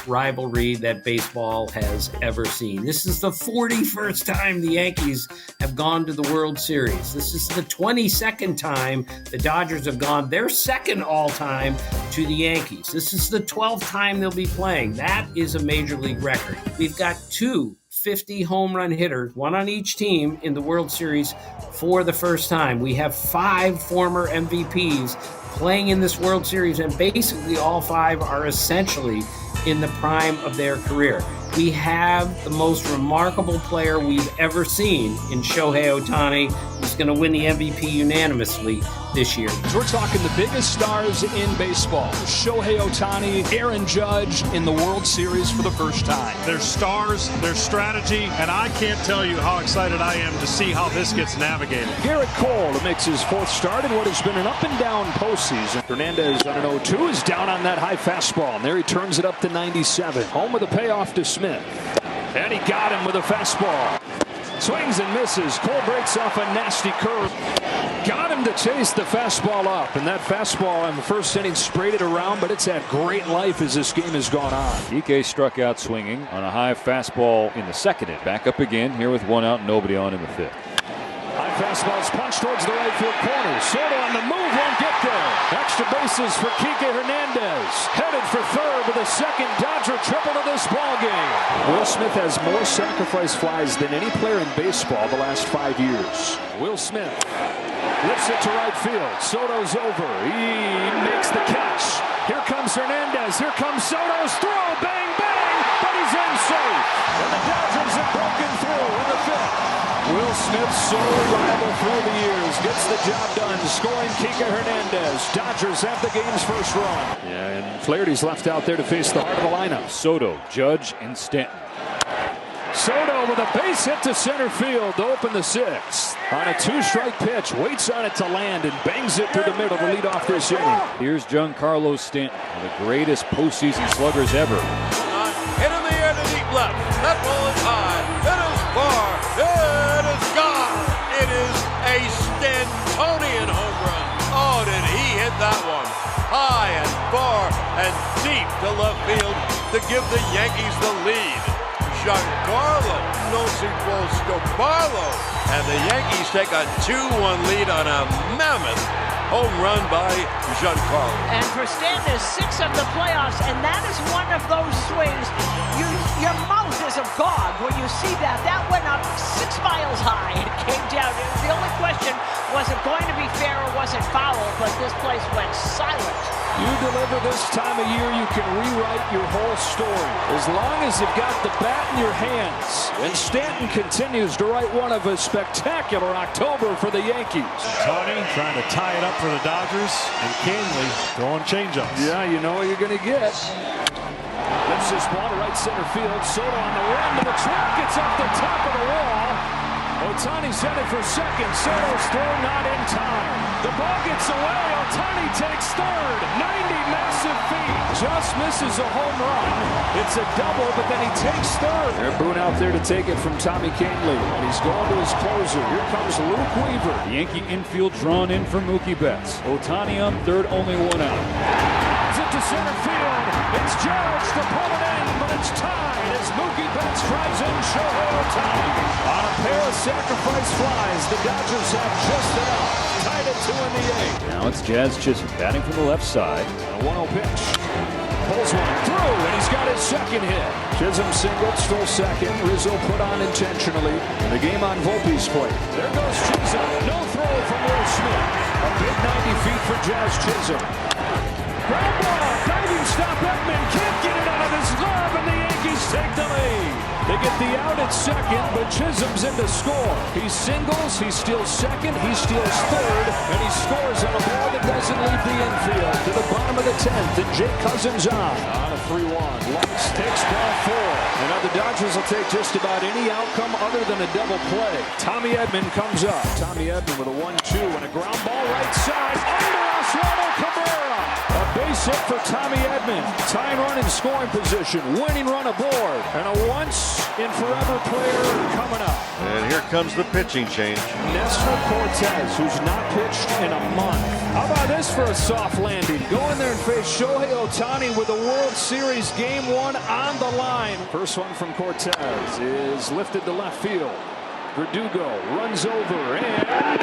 rivalry that baseball has ever seen. This is the 41st time the Yankees have gone to the World Series. This is the 22nd time the Dodgers have gone, their second all-time, to the Yankees. This is the 12th time they'll be playing. That is a major league record. We've got 2 50 home run hitters, one on each team in the World Series for the first time. We have 5 former MVPs playing in this World Series, and basically all 5 are essentially in the prime of their career. We have the most remarkable player we've ever seen in Shohei Ohtani, who's going to win the MVP unanimously this year. We're talking the biggest stars in baseball. Shohei Ohtani, Aaron Judge in the World Series for the first time. Their stars, their strategy, and I can't tell you how excited I am to see how this gets navigated. Garrett Cole makes his 4th start in what has been an up-and-down postseason. Hernandez on an 0-2 is down on that high fastball, and there he turns it up to 97. Home with a payoff to Smith. And he got him with a fastball. Swings and misses. Cole breaks off a nasty curve. Got him to chase the fastball up. And that fastball in the first inning sprayed it around, but it's had great life as this game has gone on. DK struck out swinging on a high fastball in the 2nd inning. Back up again here with 1 out, nobody on in the 5th. High fastball is punched towards the right field corner. Soto on the move, won't get there. Extra bases for Kike Hernandez. Headed for third with a second Dodger triple to this ball game. Will Smith has more sacrifice flies than any player in baseball the last 5 years. Will Smith lifts it to right field. Soto's over. He makes the catch. Here comes Hernandez. Here comes Soto's throw. Bang, bang. But he's in safe. And the Dodgers have broken through in the 5th. Will Smith, so reliable through the years, gets the job done, scoring Kike Hernandez. Dodgers have the game's first run. Yeah, and Flaherty's left out there to face the heart of the lineup. Soto, Judge, and Stanton. Soto with a base hit to center field to open the 6th. On a 2-strike pitch, waits on it to land and bangs it through the middle to lead off this inning. Here's Giancarlo Stanton, one of the greatest postseason sluggers ever. Hit in the air to deep left. That ball is high. It is far. It is gone. It is a Stantonian home run. Oh, did he hit that one? High and far and deep to left field to give the Yankees the lead. Giancarlo knows he throws Stobarlo. And the Yankees take a 2-1 lead on a mammoth home run by Giancarlo. And for Stanton, 6 of the playoffs, and that is one of those swings. Your mouth is agog when you see that. That went up 6 miles high and came down. The only question, was it going to be fair or was it foul? But this place went silent. You deliver this time of year, you can rewrite your whole story. As long as you've got the bat in your hands. And Stanton continues to write one of a spectacular October for the Yankees. Tony trying to tie it up for the Dodgers, and Canley throwing changeups. Yeah, you know what you're going to get. Lifts this ball to right center field. Soto on the run to the track. It's off the top of the wall. Ohtani's headed for second. Soto's throw not in time. The ball gets away. Ohtani takes third. 90 massive feet. Just misses a home run. It's a double, but then he takes third. They're booing out there to take it from Tommy Canley. And he's going to his closer. Here comes Luke Weaver. The Yankee infield drawn in for Mookie Betts. Ohtani on third, only one out. It to center field. It's Judge to pull it in, but it's tied as Mookie Betts drives in Shohei Ohtani. On a pair of sacrifice flies, the Dodgers have just enough. Tied at 2 in the 8th. Now it's Jazz Chisholm batting from the left side. A 1-0 pitch. Pulls one through, and he's got his second hit. Chisholm singled, stole second. Rizzo put on intentionally. The game on Volpe's plate. There goes Chisholm. No throw from Will Smith. A big 90 feet for Jazz Chisholm. Ground ball, diving stop. Edman can't get it out of his glove, and the Yankees take the lead. They get the out at second, but Chisholm's in to score. He singles, he steals second, he steals third, and he scores on a ball that doesn't leave the infield. To the bottom of the 10th, and Jake Cousins on a 3-1. Lux takes ball 4. And now the Dodgers will take just about any outcome other than a double play. Tommy Edman comes up. Tommy Edman with a 1-2 and a ground ball right side. Under Oswaldo Cabrera. A base hit for Tommy Edman. Tying run in scoring position. Winning run aboard. And a once-in-forever player coming up. And here comes the pitching change. Nestor Cortez, who's not pitched in a month. How about this for a soft landing? Go in there and face Shohei Ohtani with a World Series Game 1 on the line. First one from Cortez is lifted to left field. Verdugo runs over and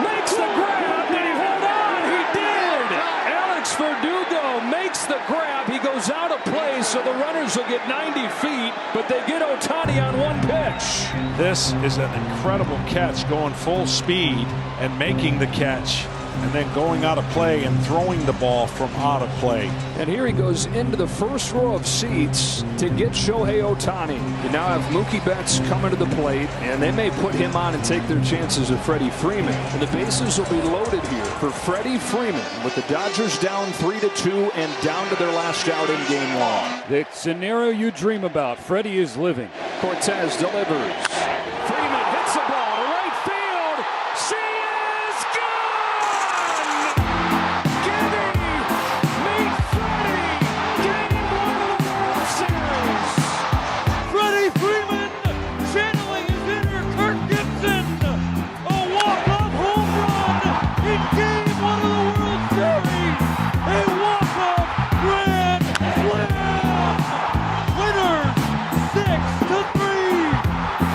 makes the grab. Did he hold on? He did. Alex Verdugo makes the grab. He goes out of play, so the runners will get 90 feet, but they get Ohtani on one pitch. This is an incredible catch, going full speed and making the catch, and then going out of play and throwing the ball from out of play. And here he goes into the first row of seats to get Shohei Ohtani. You now have Mookie Betts coming to the plate, and they may put him on and take their chances with Freddie Freeman. And the bases will be loaded here for Freddie Freeman with the Dodgers down 3-2 and down to their last out in Game 1. The scenario you dream about, Freddie is living. Cortez delivers. Freeman hits the ball to right field. She is gone! Gibby, meet Freddie. Game 1 of the World Series. Freddie Freeman channeling his inner Kirk Gibson. A walk-off home run in Game 1 of the World Series. A walk-off grand slam. Winners 6-3.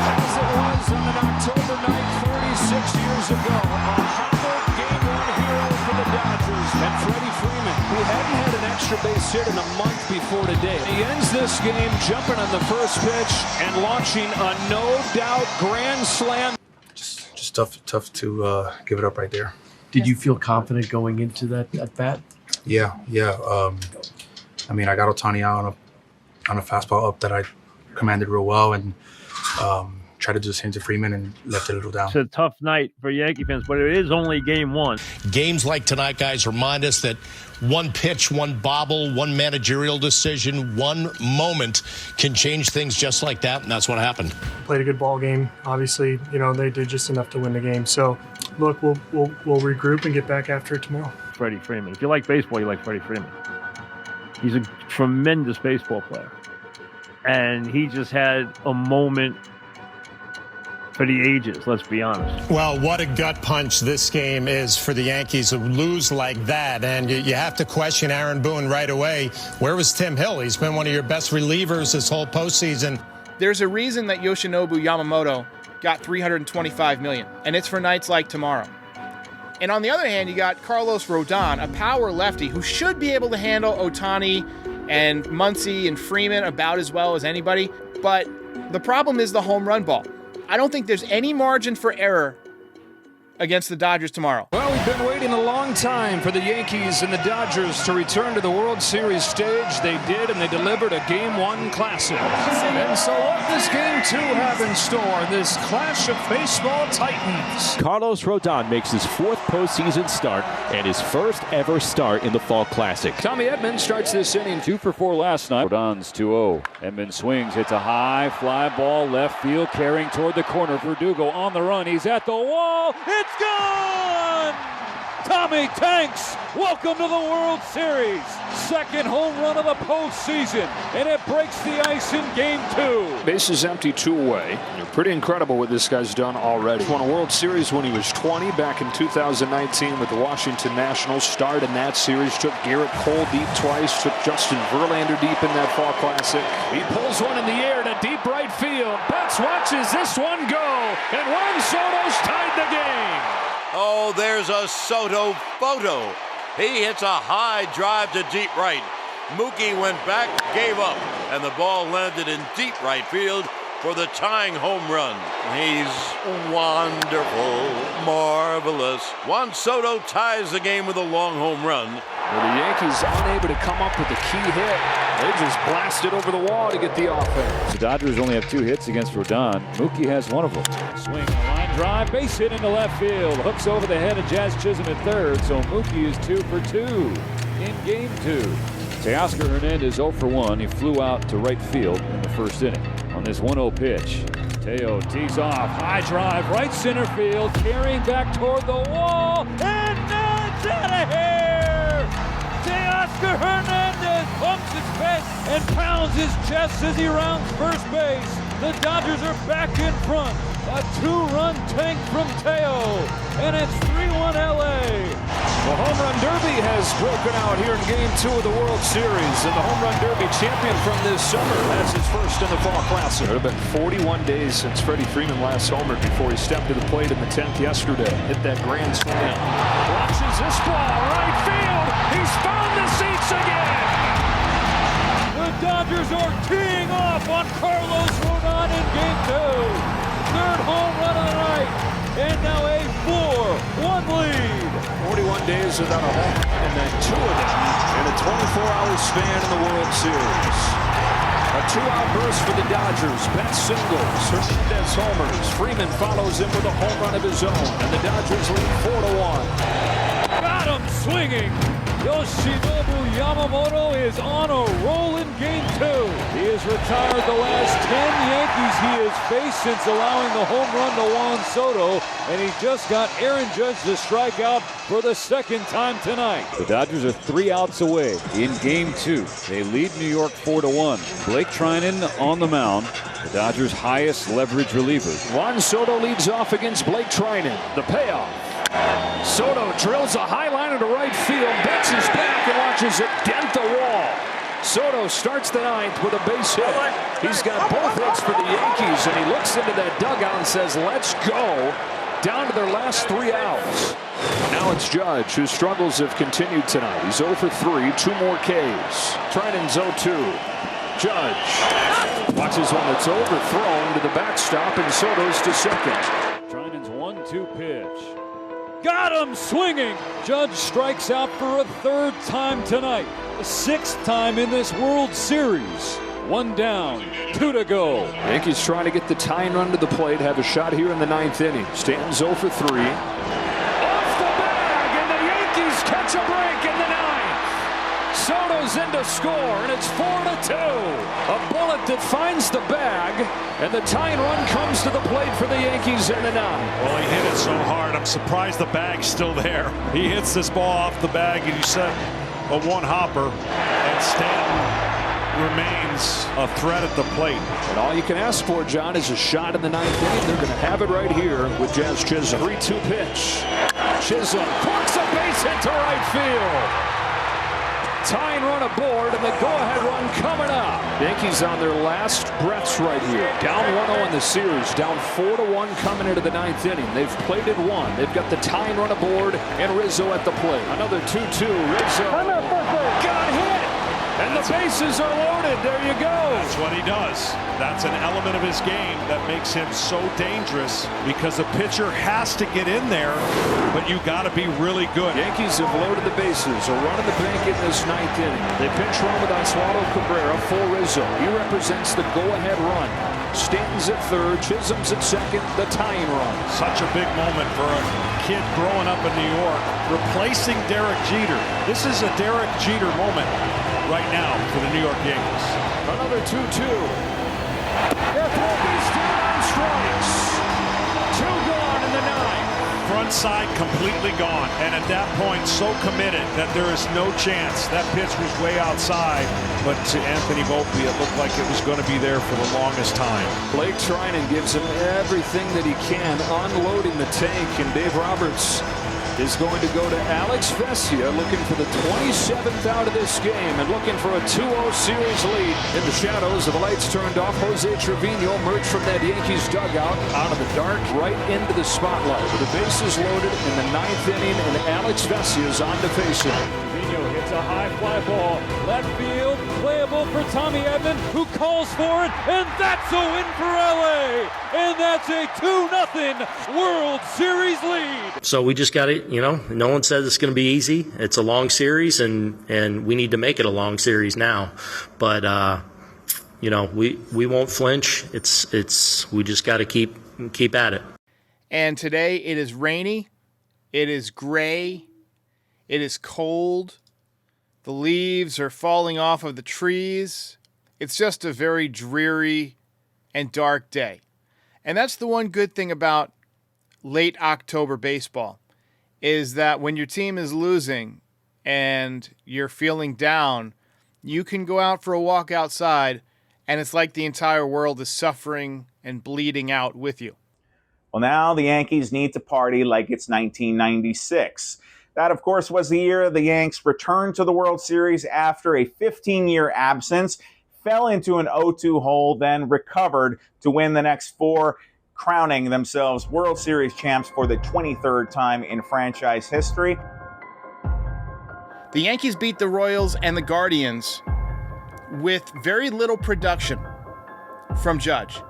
As it was on an October night 46 years ago, a hobbled Game 1 hero for the Dodgers. And Freddie Freeman, who hadn't had an extra base hit in a month before today. He ends this game jumping on the first pitch and launching a no-doubt grand slam. Just tough to give it up right there. Did you feel confident going into that at bat? Yeah. I mean, I got Ohtani out on a fastball up that I commanded real well, and tried to do the same to Freeman and left it a little down. It's a tough night for Yankee fans, but it is only Game 1. Games like tonight, guys, remind us that one pitch, one bobble, one managerial decision, one moment can change things just like that, and that's what happened. Played a good ball game. Obviously, they did just enough to win the game. So, look, we'll regroup and get back after it tomorrow. Freddie Freeman. If you like baseball, you like Freddie Freeman. He's a tremendous baseball player. And he just had a moment for the ages, let's be honest. Well, what a gut punch this game is for the Yankees to lose like that. And you have to question Aaron Boone right away. Where was Tim Hill? He's been one of your best relievers this whole postseason. There's a reason that Yoshinobu Yamamoto got $325 million, and it's for nights like tomorrow. And on the other hand, you got Carlos Rodon, a power lefty who should be able to handle Ohtani and Muncy and Freeman about as well as anybody. But the problem is the home run ball. I don't think there's any margin for error against the Dodgers tomorrow. Well, we've been waiting a long time for the Yankees and the Dodgers to return to the World Series stage. They did, and they delivered a Game 1 classic. And so what does Game 2 have in store? This clash of baseball titans. Carlos Rodon makes his 4th postseason start and his first ever start in the Fall Classic. Tommy Edman starts this inning. 2 for 4 last night. Rodon's 2-0. Edman swings, hits a high fly ball left field, carrying toward the corner. Verdugo on the run. He's at the wall. It's gone! Tommy Tanks, welcome to the World Series. Second home run of the postseason, and it breaks the ice in Game 2. Bases empty, 2 away. Pretty incredible what this guy's done already. Won a World Series when he was 20 back in 2019 with the Washington Nationals. Starred in that series, took Garrett Cole deep twice, took Justin Verlander deep in that Fall Classic. He pulls one in the air to deep right field. Betts watches this one go, and Juan Soto's tied the game. Oh, there's a Soto photo. He hits a high drive to deep right. Mookie went back, gave up, and the ball landed in deep right field for the tying home run. He's wonderful, marvelous. Juan Soto ties the game with a long home run. Well, the Yankees unable to come up with a key hit. They just blasted over the wall to get the offense. The Dodgers only have 2 hits against Rodon. Mookie has 1 of them. Swing, a line drive, base hit into left field. Hooks over the head of Jazz Chisholm at third, so Mookie is 2 for 2 in Game 2. Teoscar Hernandez 0 for 1. He flew out to right field in the first inning. On this 1-0 pitch, Teo tees off, high drive, right center field, carrying back toward the wall, and now it's out of here! Teoscar Hernandez bumps his fist and pounds his chest as he rounds first base. The Dodgers are back in front. A 2-run tank from Teo, and it's 3-1 LA. The Home Run Derby has broken out here in Game 2 of the World Series, and the Home Run Derby champion from this summer has his first in the Fall Classic. It would have been 41 days since Freddie Freeman last homered before he stepped to the plate in the 10th yesterday. Hit that grand slam. Watches this ball, right field. He's found the seats again. The Dodgers are teeing off on Carlos Rodon in Game 2. Third home run of the night, and now a 4-1 lead. 41 days without a home run, and then 2 of them in a 24-hour span in the World Series. A 2-out burst for the Dodgers. Betts singles, Hernandez homers. Freeman follows him with a home run of his own, and the Dodgers lead 4-1. Got him swinging. Yoshinobu Yamamoto is on a roll in Game 2. He has retired the last 10 Yankees he has faced since allowing the home run to Juan Soto, and he just got Aaron Judge to strike out for the 2nd time tonight. The Dodgers are 3 outs away in Game 2. They lead New York 4-1. Blake Trinan on the mound, the Dodgers' highest leverage reliever. Juan Soto leads off against Blake Trinan. The payoff. Soto drills a high liner to right field. Betts is back and watches it dent the wall. Soto starts the 9th with a base hit. He's got both hits for the Yankees, and he looks into that dugout and says, let's go. Down to their last 3 outs. Now it's Judge, whose struggles have continued tonight. He's 0 for 3, 2 more Ks. Trinan's 0-2. Judge watches one that's overthrown to the backstop, and Soto's to second. Trinan's 1-2 pitch. Got him swinging. Judge strikes out for a 3rd time tonight. The 6th time in this World Series. 1 down, 2 to go. Yankees trying to get the tying run to the plate, have a shot here in the 9th inning. Stanton's 0 for 3. Off the bag, and the Yankees catch a break in the 9th. Soto's in to score, and it's 4-2. A bullet that finds the bag, and the tying run comes to the plate for the Yankees in the 9th. Well, he hit it so hard, I'm surprised the bag's still there. He hits this ball off the bag, and you said a one-hopper, and Stanton remains a threat at the plate. And all you can ask for, John, is a shot in the ninth inning. They're going to have it right here with Jazz Chisholm. 3-2 pitch. Chisholm corks a base hit to right field. Tying run aboard, and the go-ahead run coming up. Yankees on their last breaths right here. Down 1-0 in the series, down 4-1 coming into the ninth inning. They've played it one. They've got the tying run aboard, and Rizzo at the plate. Another 2-2. Rizzo got hit, and the bases are loaded. There you go. That's what he does. That's an element of his game that makes him so dangerous because the pitcher has to get in there, but you got to be really good. Yankees have loaded the bases, a run in the bank in this ninth inning. They pinch run with Oswaldo Cabrera, full Rizzo. He represents the go-ahead run. Stanton's at third, Chisholm's at second, the tying run. Such a big moment for a kid growing up in New York, replacing Derek Jeter. This is a Derek Jeter moment right now for the New York Yankees. Another 2-2. There will be still on strikes. 2 gone in the ninth. Front side completely gone, and at that point so committed that there is no chance. That pitch was way outside, but to Anthony Volpe it looked like it was going to be there for the longest time. Blake Trinan gives him everything that he can, unloading the tank, and Dave Roberts is going to go to Alex Vesia, looking for the 27th out of this game and looking for a 2-0 series lead. In the shadows, the lights turned off. Jose Trevino emerged from that Yankees dugout out of the dark right into the spotlight with the bases loaded in the ninth inning, and Alex Vesia is on to face him. Trevino hits a high fly ball, left field, playable for Tommy Edman, who calls for it, and that's a win for LA, and that's a 2-0 World Series lead. So we just got to, no one says it's going to be easy. It's a long series, and we need to make it a long series now. But we won't flinch. We just got to keep at it. And today it is rainy, it is gray, it is cold. The leaves are falling off of the trees. It's just a very dreary and dark day. And that's the one good thing about late October baseball, is that when your team is losing and you're feeling down, you can go out for a walk outside, and it's like the entire world is suffering and bleeding out with you. Well, now the Yankees need to party like it's 1996. That, of course, was the year the Yanks returned to the World Series after a 15-year absence, fell into an 0-2 hole, then recovered to win the next 4, crowning themselves World Series champs for the 23rd time in franchise history. The Yankees beat the Royals and the Guardians with very little production from Judge.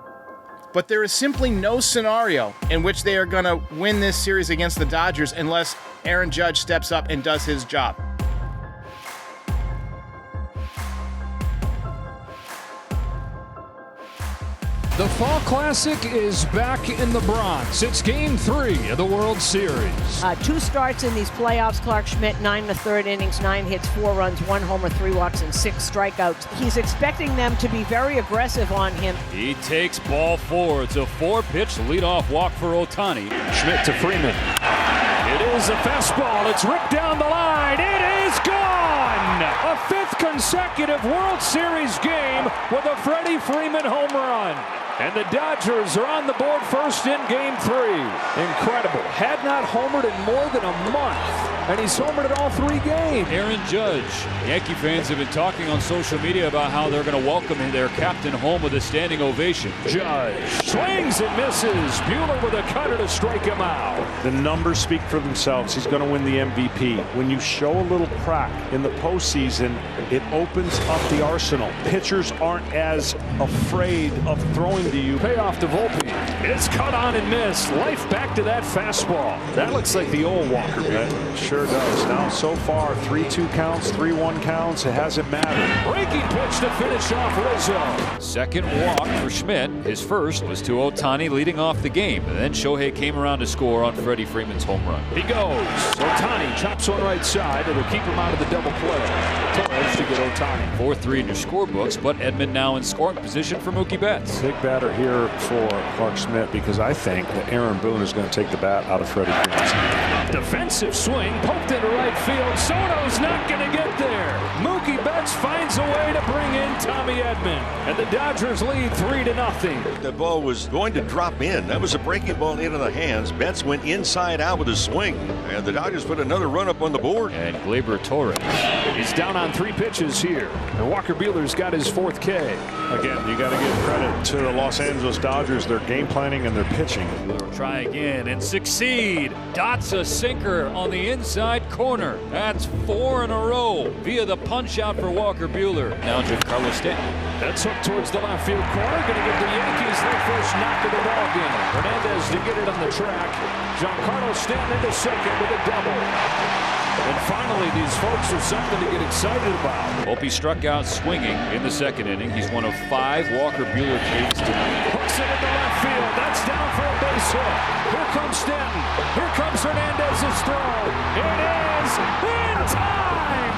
But there is simply no scenario in which they are going to win this series against the Dodgers unless Aaron Judge steps up and does his job. The Fall Classic is back in the Bronx. It's Game 3 of the World Series. 2 starts in these playoffs. Clark Schmidt, 9 1/3 innings, 9 hits, 4 runs, 1 homer, 3 walks, and 6 strikeouts. He's expecting them to be very aggressive on him. He takes ball 4. It's a 4-pitch leadoff walk for Ohtani. Schmidt to Freeman. It is a fastball. It's ripped down the line. It is gone! A 5th consecutive World Series game with a Freddie Freeman home run. And the Dodgers are on the board first in Game 3. Incredible. Had not homered in more than a month, and he's homered in all 3 games. Aaron Judge. Yankee fans have been talking on social media about how they're going to welcome their captain home with a standing ovation. Judge swings and misses. Buehler with a cutter to strike him out. The numbers speak for themselves. He's going to win the MVP. When you show a little crack in the postseason, it opens up the arsenal. Pitchers aren't as afraid of throwing to you. Payoff to Volpe. It's cut on and missed. Life back to that fastball. That looks like the old Walker. It sure does. Now, so far, 3-2 counts, 3-1 counts. It hasn't mattered. Breaking pitch to finish off Rizzo. Second walk for Schmidt. His first was to Ohtani leading off the game. And then Shohei came around to score on Freddie Freeman's home run. He goes. Ohtani chops one right side. It'll keep him out of the double play. Torres to get Ohtani. 4-3 in your scorebooks, but Edman now in scoring position for Mookie Betts. Big batter here for Clark Schmidt because I think that Aaron Boone is going to take the bat out of Freddie Freeman. Defensive swing, poked into right right field. Soto's not going to get there. Mookie Betts finds a way to bring in Tommy Edman. And the Dodgers lead 3-0. The ball was going to drop in. That was a breaking ball into the hands. Betts went inside out with a swing. And the Dodgers put another run up on the board. And Gleyber Torres. He's down on 3 pitches here. And Walker Buehler's got his 4th K. Again, you got to give credit to the Los Angeles Dodgers, their game planning and their pitching. Buehler try again and succeed. Dots a sinker on the inside corner. That's 4 in a row via the punch out for Walker Buehler. Now Giancarlo Stanton. That's hooked towards the left field corner. Going to give the Yankees their first knock of the ball game. Hernandez to get it on the track. Giancarlo Stanton into second with a double. And finally, these folks are something to get excited about. Opie struck out swinging in the 2nd inning. He's one of 5 Walker Buehler Ks tonight. Hooks it into left field. That's down for a base hit. Here comes Stanton. Here comes Hernandez's throw. It is in time.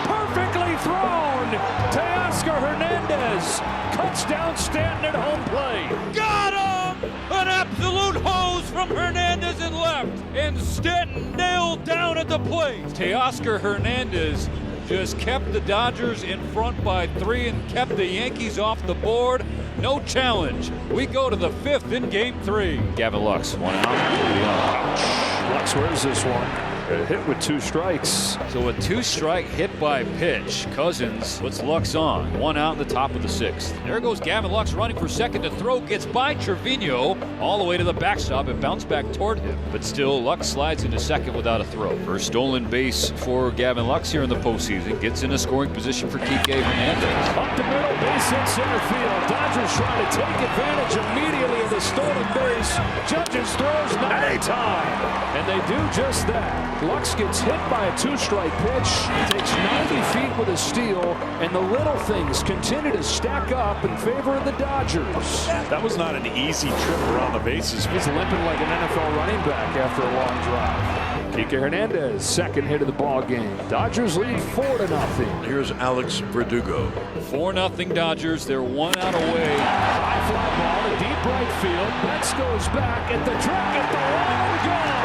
Perfectly thrown. Teoscar Hernandez cuts down Stanton at home plate. Got him! An absolute hose from Hernandez in left, and Stanton nailed down at the plate. Teoscar Hernandez just kept the Dodgers in front by 3 and kept the Yankees off the board. No challenge. We go to the 5th in Game 3. Gavin Lux, 1 out. Ouch. Lux, where's this one? A hit with 2 strikes. So a 2-strike hit by pitch. Cousins puts Lux on. 1 out in the top of the 6th. There goes Gavin Lux running for second to throw. Gets by Trevino all the way to the backstop and bounced back toward him. But still, Lux slides into second without a throw. First stolen base for Gavin Lux here in the postseason. Gets in a scoring position for Kike Hernandez. Up the middle, base hit center field. Dodgers trying to take advantage immediately of the stolen base. Judges throws not in time. And they do just that. Lux gets hit by a 2-strike pitch, takes 90 feet with a steal, and the little things continue to stack up in favor of the Dodgers. That was not an easy trip around the bases. He's limping like an NFL running back after a long drive. Kike Hernandez, 2nd hit of the ball game. Dodgers lead 4-0. Here's Alex Verdugo. 4-0 Dodgers. They're 1 out away. High fly ball to deep right field. Betts goes back at the track at the long gone.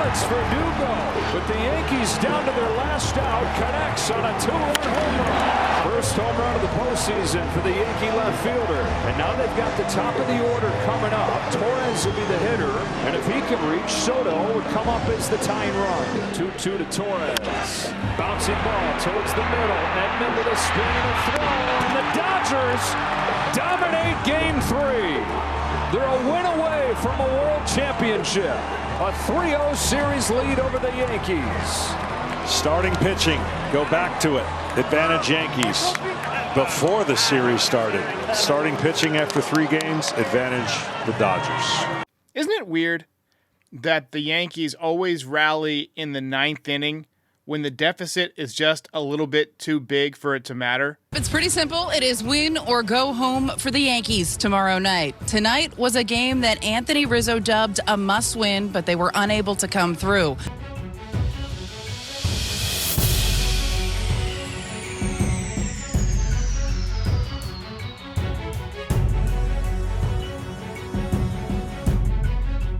Alex Verdugo, but the Yankees down to their last out, connects on a 2-run home run. First home run of the postseason for the Yankee left fielder. And now they've got the top of the order coming up. Torres will be the hitter, and if he can reach, Soto would come up as the tying run. 2-2 to Torres. Bouncing ball towards the middle. Edman with a spin and a throw, and the Dodgers dominate Game 3. They're a win away from a world championship. A 3-0 series lead over the Yankees. Starting pitching, go back to it. Advantage Yankees. Before the series started, starting pitching after 3 games, advantage the Dodgers. Isn't it weird that the Yankees always rally in the 9th inning when the deficit is just a little bit too big for it to matter? It's pretty simple. It is win or go home for the Yankees tomorrow night. Tonight was a game that Anthony Rizzo dubbed a must-win, but they were unable to come through.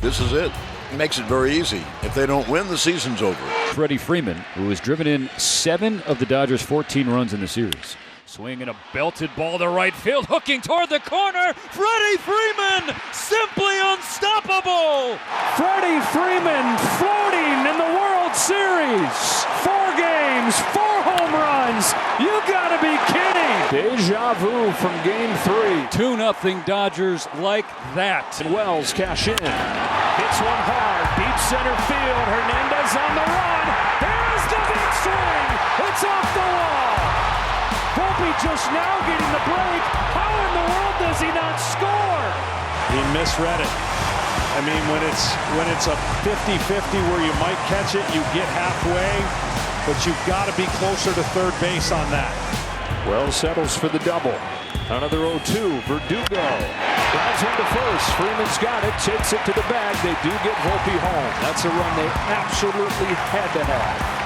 This is it. It makes it very easy. If they don't win, the season's over. Freddie Freeman, who has driven in 7 of the Dodgers' 14 runs in the series. Swinging a belted ball to right field, hooking toward the corner. Freddie Freeman, simply unstoppable. Freddie Freeman floating in the World Series. 4 games, 4 home runs. You gotta be kidding. Deja vu from Game 3. 2-0 Dodgers like that. And Wells cash in. Hits one hard, deep center field. Hernandez on the run. Here's the big swing. It's off the wall. Volpe just now getting the break. How in the world does he not score? He misread it. I mean, when it's a 50-50 where you might catch it, you get halfway, but you've got to be closer to third base on that. Wells settles for the double. Another 0-2. Verdugo drives home to first. Freeman's got it. Takes it to the bag. They do get Volpe home. That's a run they absolutely had to have.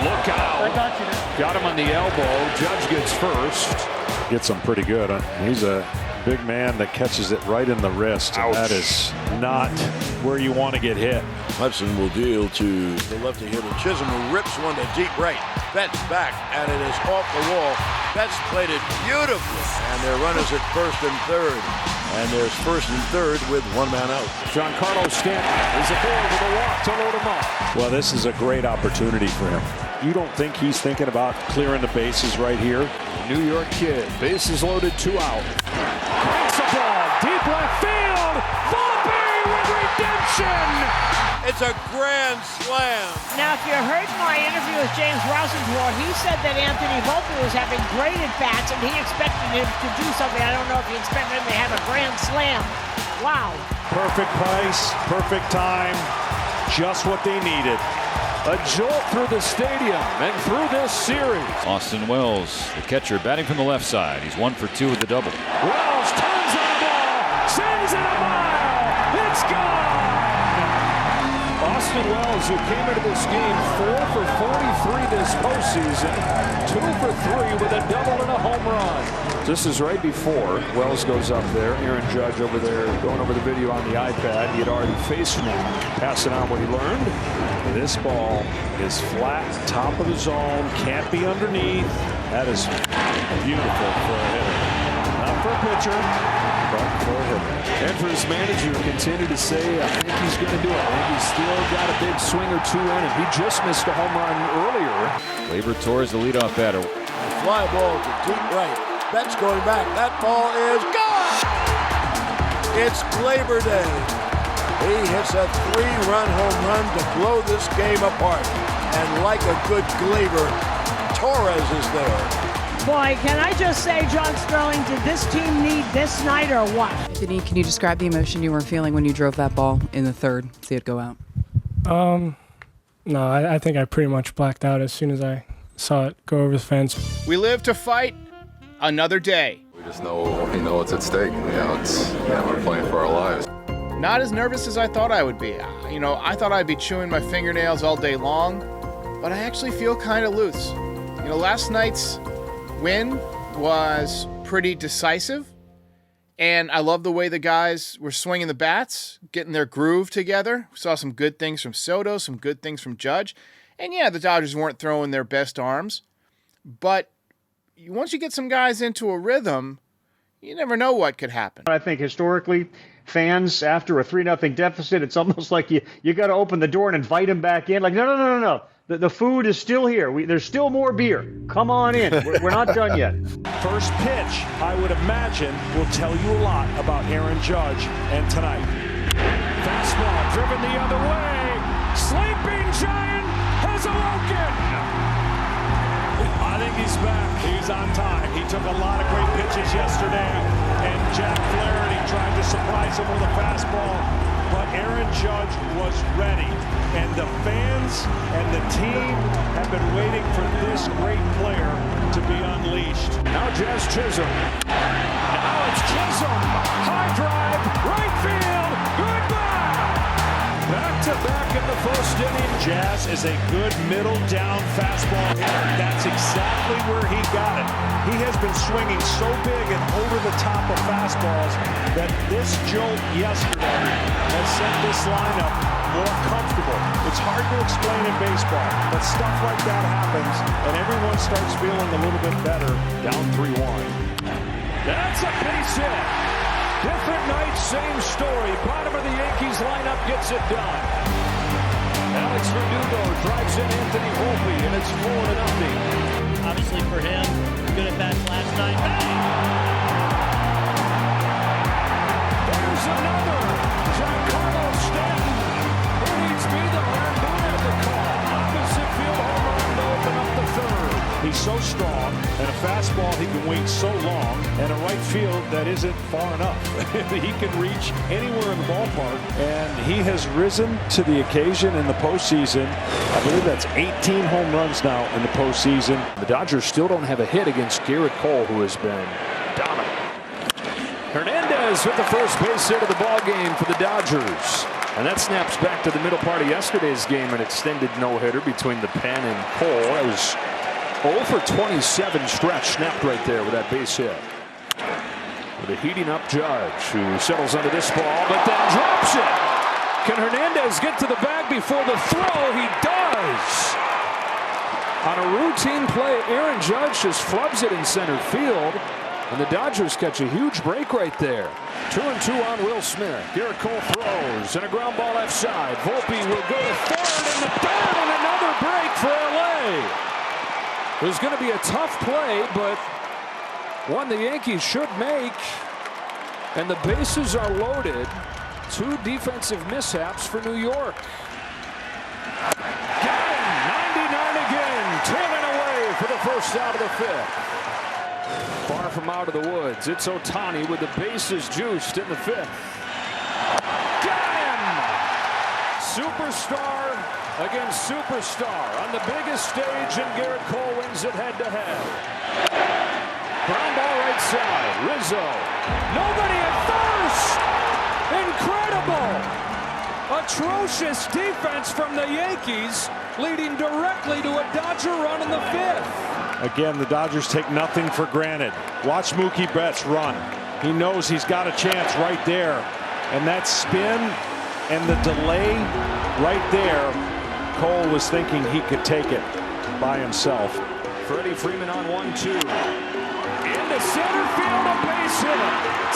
Look out. Got him on the elbow. Judge gets first. Gets him pretty good. He's a big man that catches it right in the wrist. That is not where you want to get hit. Hudson will deal to the lefty hitter Chisholm, who rips one to deep right. Betts back, and it is off the wall. Betts played it beautifully, and their runners at first and third. And there's first and third with one man out. Giancarlo Stanton is aboard with a walk to load him up. Well, this is a great opportunity for him. You don't think he's thinking about clearing the bases right here? New York kid, bases loaded, 2 out. Cranks a ball, deep left field. Volpe with redemption. It's a grand slam. Now, if you heard my interview with James Rosenthal, he said that Anthony Volpe was having great at-bats, and he expected him to do something. I don't know if he expected him to have a grand slam. Wow. Perfect place, perfect time, just what they needed. A jolt through the stadium and through this series. Austin Wells, the catcher, batting from the left side. He's 1 for 2 with the double. Wells turns on the ball, sends it a mile. It's gone. Austin Wells, who came into this game 4 for 43 this postseason, 2 for 3 with a double and a home run. This is right before Wells goes up there. Aaron Judge over there going over the video on the iPad. He had already faced him, passing on what he learned. This ball is flat, top of the zone, can't be underneath. That is beautiful for a hitter. Not for a pitcher, but for a hitter. And for his manager, continue to say, I think he's going to do it. I think he's still got a big swing or two in him. He just missed a home run earlier. Labor Torres, the leadoff batter. Fly ball to deep right. Betts going back. That ball is gone. It's Labor Day. He hits a 3-run home run to blow this game apart. And like a good Glaber, Torres is there. Boy, can I just say, John Sterling, did this team need this night or what? Anthony, can you describe the emotion you were feeling when you drove that ball in the third, see it go out? No, I think I pretty much blacked out as soon as I saw it go over the fence. We live to fight another day. We just know what's at stake. We're playing for our lives. Not as nervous as I thought I would be. I thought I'd be chewing my fingernails all day long, but I actually feel kind of loose. Last night's win was pretty decisive, and I love the way the guys were swinging the bats, getting their groove together. We saw some good things from Soto, some good things from Judge, and yeah, the Dodgers weren't throwing their best arms, but once you get some guys into a rhythm, you never know what could happen. I think historically, fans, after a 3-0 deficit, it's almost like you got to open the door and invite them back in. Like, no. The food is still here. There's still more beer. Come on in. We're not done yet. First pitch, I would imagine, will tell you a lot about Aaron Judge and tonight. Fastball driven the other way. Sleeping Giant has awoken. I think he's back. He's on time. He took a lot of great pitches yesterday, and Jack Flaherty tried to surprise him with a fastball. But Aaron Judge was ready, and the fans and the team have been waiting for this great player to be unleashed. Now Jazz Chisholm. Now it's Chisholm. High drive, right field, goodbye. Back-to-back in the first inning. Jazz is a good middle down fastball hitter. That's exactly where he got it. He has been swinging so big and over the top of fastballs that this jolt yesterday has sent this lineup more comfortable. It's hard to explain in baseball, but stuff like that happens, and everyone starts feeling a little bit better. Down 3-1. That's a base hit. Different night, same story. Bottom of the Yankees lineup gets it done. Alex Verdugo drives in Anthony Volpe, and it's 4-0. Obviously for him, good at bats last night. There's another. Giancarlo Stanton, who needs to be the Lambert of the call. Opposite field home run to open up the third. He's so strong, and a fastball he can wait so long, and a right field that isn't far enough. He can reach anywhere in the ballpark, and he has risen to the occasion in the postseason. I believe that's 18 home runs now in the postseason. The Dodgers still don't have a hit against Garrett Cole, who has been dominant. Hernandez with the first base hit of the ball game for the Dodgers. And that snaps back to the middle part of yesterday's game, an extended no-hitter between the pen and Cole. That was 0 for 27 stretch snapped right there with that base hit. With a heating up Judge, who settles under this ball, but then drops it. Can Hernandez get to the bag? head before the throw. He does. On a routine play, Aaron Judge just flubs it in center field. And the Dodgers catch a huge break right there. 2-2 on Will Smith. Garrett Cole throws and a ground ball left side. Volpe will go to third and the third and another break for LA. It was going to be a tough play, but one the Yankees should make. And the bases are loaded. 2 defensive mishaps for New York. Got him! 99 again. Turning away for the first out of the 5th. Far from out of the woods, it's Ohtani with the bases juiced in the 5th. Got him! Superstar against superstar on the biggest stage, and Garrett Cole wins it head-to-head. Ground ball right side, Rizzo. Nobody at first! Incredible! Atrocious defense from the Yankees, leading directly to a Dodger run in the 5th. Again, the Dodgers take nothing for granted. Watch Mookie Betts run. He knows he's got a chance right there. And that spin and the delay right there, Cole was thinking he could take it by himself. Freddie Freeman on 1-2. Into center field, a base hit.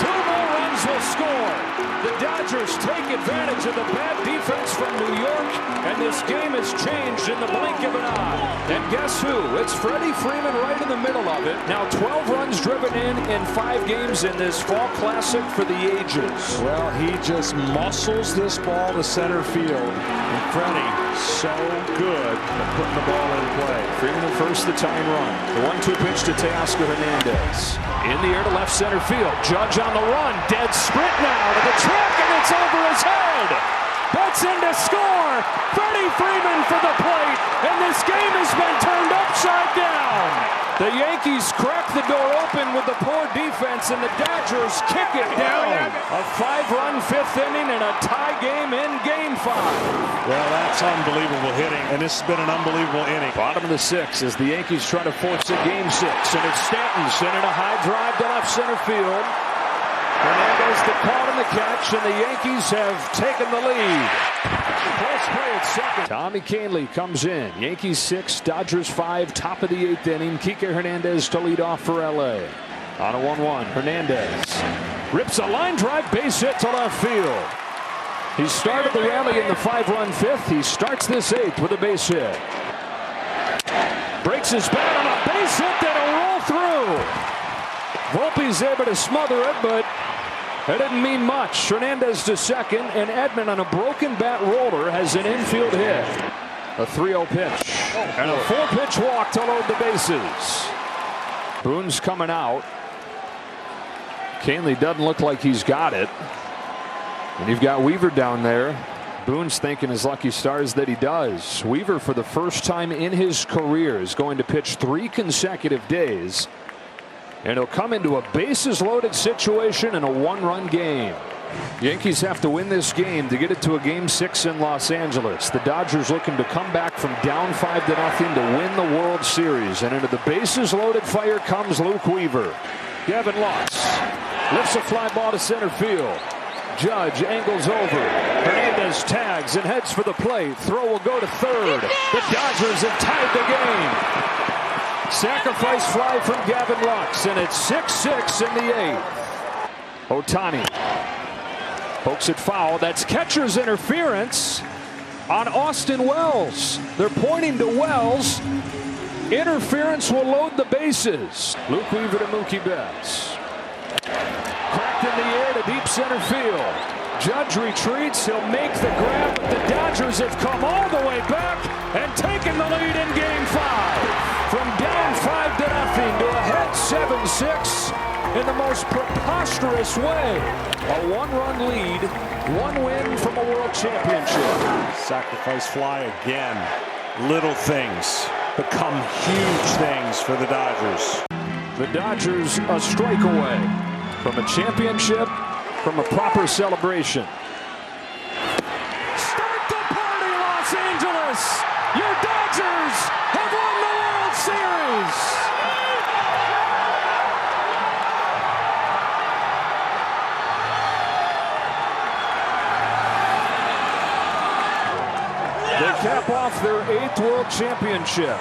2 more runs will score. The Dodgers take advantage of the bad defense from New York, and this game has changed in the blink of an eye. And guess who? It's Freddie Freeman right in the middle of it. Now 12 runs driven in 5 games in this fall classic for the ages. Well, he just muscles this ball to center field. And Freddie, so good at putting the ball in play. Freeman at first, the tying run. The 1-2 pitch to Teoscar Hernandez. In the air to left center field. Judge on the run. Dead sprint now to the track, and it's over his head. Betts in to score. Freddie Freeman for the plate, and this game has been turned upside down. The Yankees crack the door open with the poor defense, and the Dodgers kick it down. A 5-run 5th inning and a tie game in Game 5. Well, that's unbelievable hitting, and this has been an unbelievable inning. Bottom of the 6th as the Yankees try to force a Game 6, and it's Stanton sending a high drive to left center field. Hernandez the caught and the catch, and the Yankees have taken the lead. Close play at second. Tommy Kahnle comes in. Yankees 6, Dodgers 5, top of the 8th inning. Kike Hernandez to lead off for LA. On a 1-1, Hernandez rips a line drive, base hit to left field. He started the rally in the 5-run 5th. He starts this 8th with a base hit. Breaks his bat on a base hit that'll roll through. Volpe's able to smother it, but that didn't mean much. Hernandez to second, and Edman on a broken bat roller has an infield hit. A 3-0 pitch, and a 4-pitch walk to load the bases. Boone's coming out. Kahnle doesn't look like he's got it. And you've got Weaver down there. Boone's thinking his lucky stars that he does. Weaver, for the first time in his career, is going to pitch 3 consecutive days. And he'll come into a bases-loaded situation in a 1-run game. Yankees have to win this game to get it to a Game 6 in Los Angeles. The Dodgers looking to come back from down 5-0 to win the World Series. And into the bases-loaded fire comes Luke Weaver. Gavin Lux lifts a fly ball to center field. Judge angles over. Hernandez tags and heads for the plate. Throw will go to third. The Dodgers have tied the game. Sacrifice fly from Gavin Lux, and it's 6-6 in the 8th. Ohtani pokes it foul. That's catcher's interference on Austin Wells. They're pointing to Wells. Interference will load the bases. Luke Weaver to Mookie Betts. Cracked in the air to deep center field. Judge retreats. He'll make the grab, but the Dodgers have come all the way back and taken the lead in Game 5. From down 5-0 to ahead 7-6 in the most preposterous way. A 1-run lead, 1 win from a World Championship. Sacrifice fly again. Little things become huge things for the Dodgers. The Dodgers a strike away from a championship, from a proper celebration. Start the party, Los Angeles! Your Dodgers have won the World Series! cap off their 8th World Championship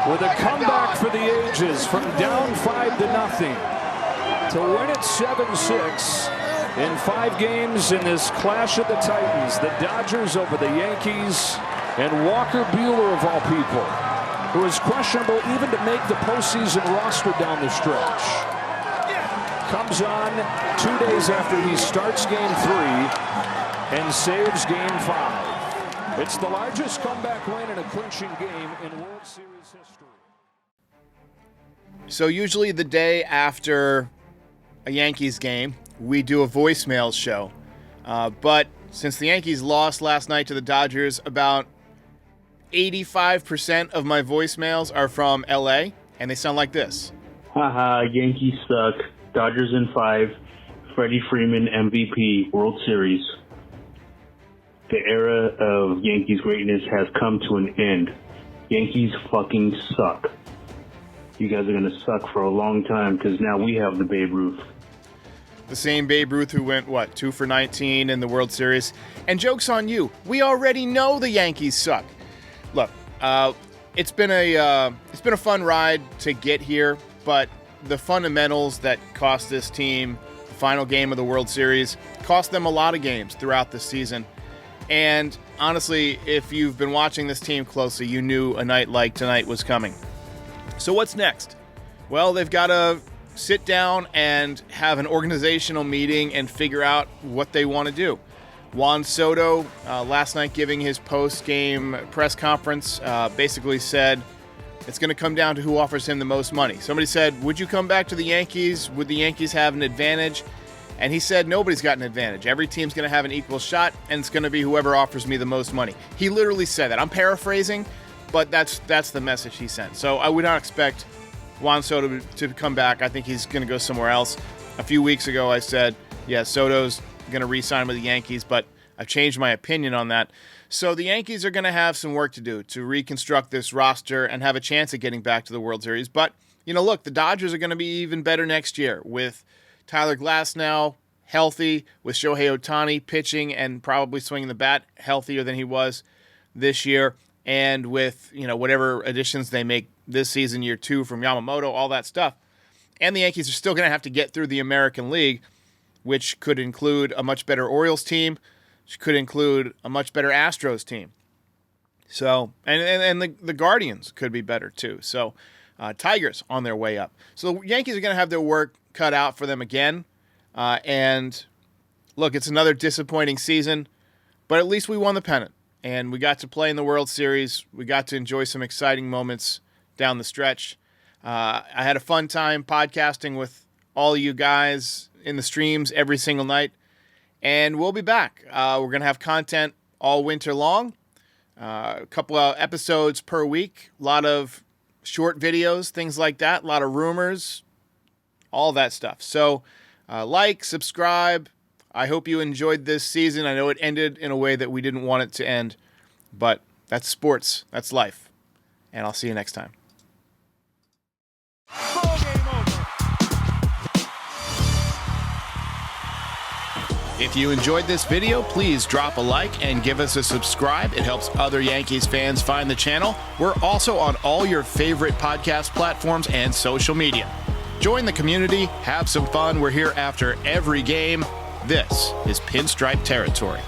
with a comeback for the ages from down 5-0 to win it 7-6 in 5 games in this clash of the Titans. The Dodgers over the Yankees, and Walker Buehler, of all people, who is questionable even to make the postseason roster down the stretch, comes on 2 days after he starts Game 3 and saves Game 5. It's the largest comeback win in a clinching game in World Series history. So usually the day after a Yankees game, we do a voicemail show. But since the Yankees lost last night to the Dodgers, about 85% of my voicemails are from LA, and they sound like this. Haha, Yankees suck. Dodgers in 5. Freddie Freeman MVP, World Series. The era of Yankees greatness has come to an end. Yankees fucking suck. You guys are going to suck for a long time because now we have the Babe Ruth. The same Babe Ruth who went, 2 for 19 in the World Series. And joke's on you. We already know the Yankees suck. Look, it's been a fun ride to get here, but the fundamentals that cost this team the final game of the World Series cost them a lot of games throughout the season. And honestly, if you've been watching this team closely, you knew a night like tonight was coming. So what's next? Well, they've got to sit down and have an organizational meeting and figure out what they want to do. Juan Soto, last night giving his post-game press conference, basically said it's going to come down to who offers him the most money. Somebody said, would you come back to the Yankees? Would the Yankees have an advantage? And he said, nobody's got an advantage. Every team's going to have an equal shot, and it's going to be whoever offers me the most money. He literally said that. I'm paraphrasing, but that's the message he sent. So I would not expect Juan Soto to come back. I think he's going to go somewhere else. A few weeks ago, I said, yeah, Soto's going to re-sign with the Yankees, but I've changed my opinion on that. So the Yankees are going to have some work to do to reconstruct this roster and have a chance at getting back to the World Series. But, look, the Dodgers are going to be even better next year with Tyler Glasnow healthy, with Shohei Ohtani pitching and probably swinging the bat healthier than he was this year, and with, whatever additions they make this season, year 2 from Yamamoto, all that stuff. And the Yankees are still going to have to get through the American League, which could include a much better Orioles team, which could include a much better Astros team. So, and the Guardians could be better too. So, Tigers on their way up. So the Yankees are going to have their work cut out for them again. And look, it's another disappointing season, but at least we won the pennant. And we got to play in the World Series. We got to enjoy some exciting moments down the stretch. I had a fun time podcasting with all of you guys in the streams every single night. And we'll be back. We're going to have content all winter long. A couple of episodes per week. A lot of short videos, things like that. A lot of rumors. All that stuff. So subscribe. I hope you enjoyed this season. I know it ended in a way that we didn't want it to end, but that's sports. That's life. And I'll see you next time. If you enjoyed this video, please drop a like and give us a subscribe. It helps other Yankees fans find the channel. We're also on all your favorite podcast platforms and social media. Join the community, have some fun. We're here after every game. This is Pinstripe Territory.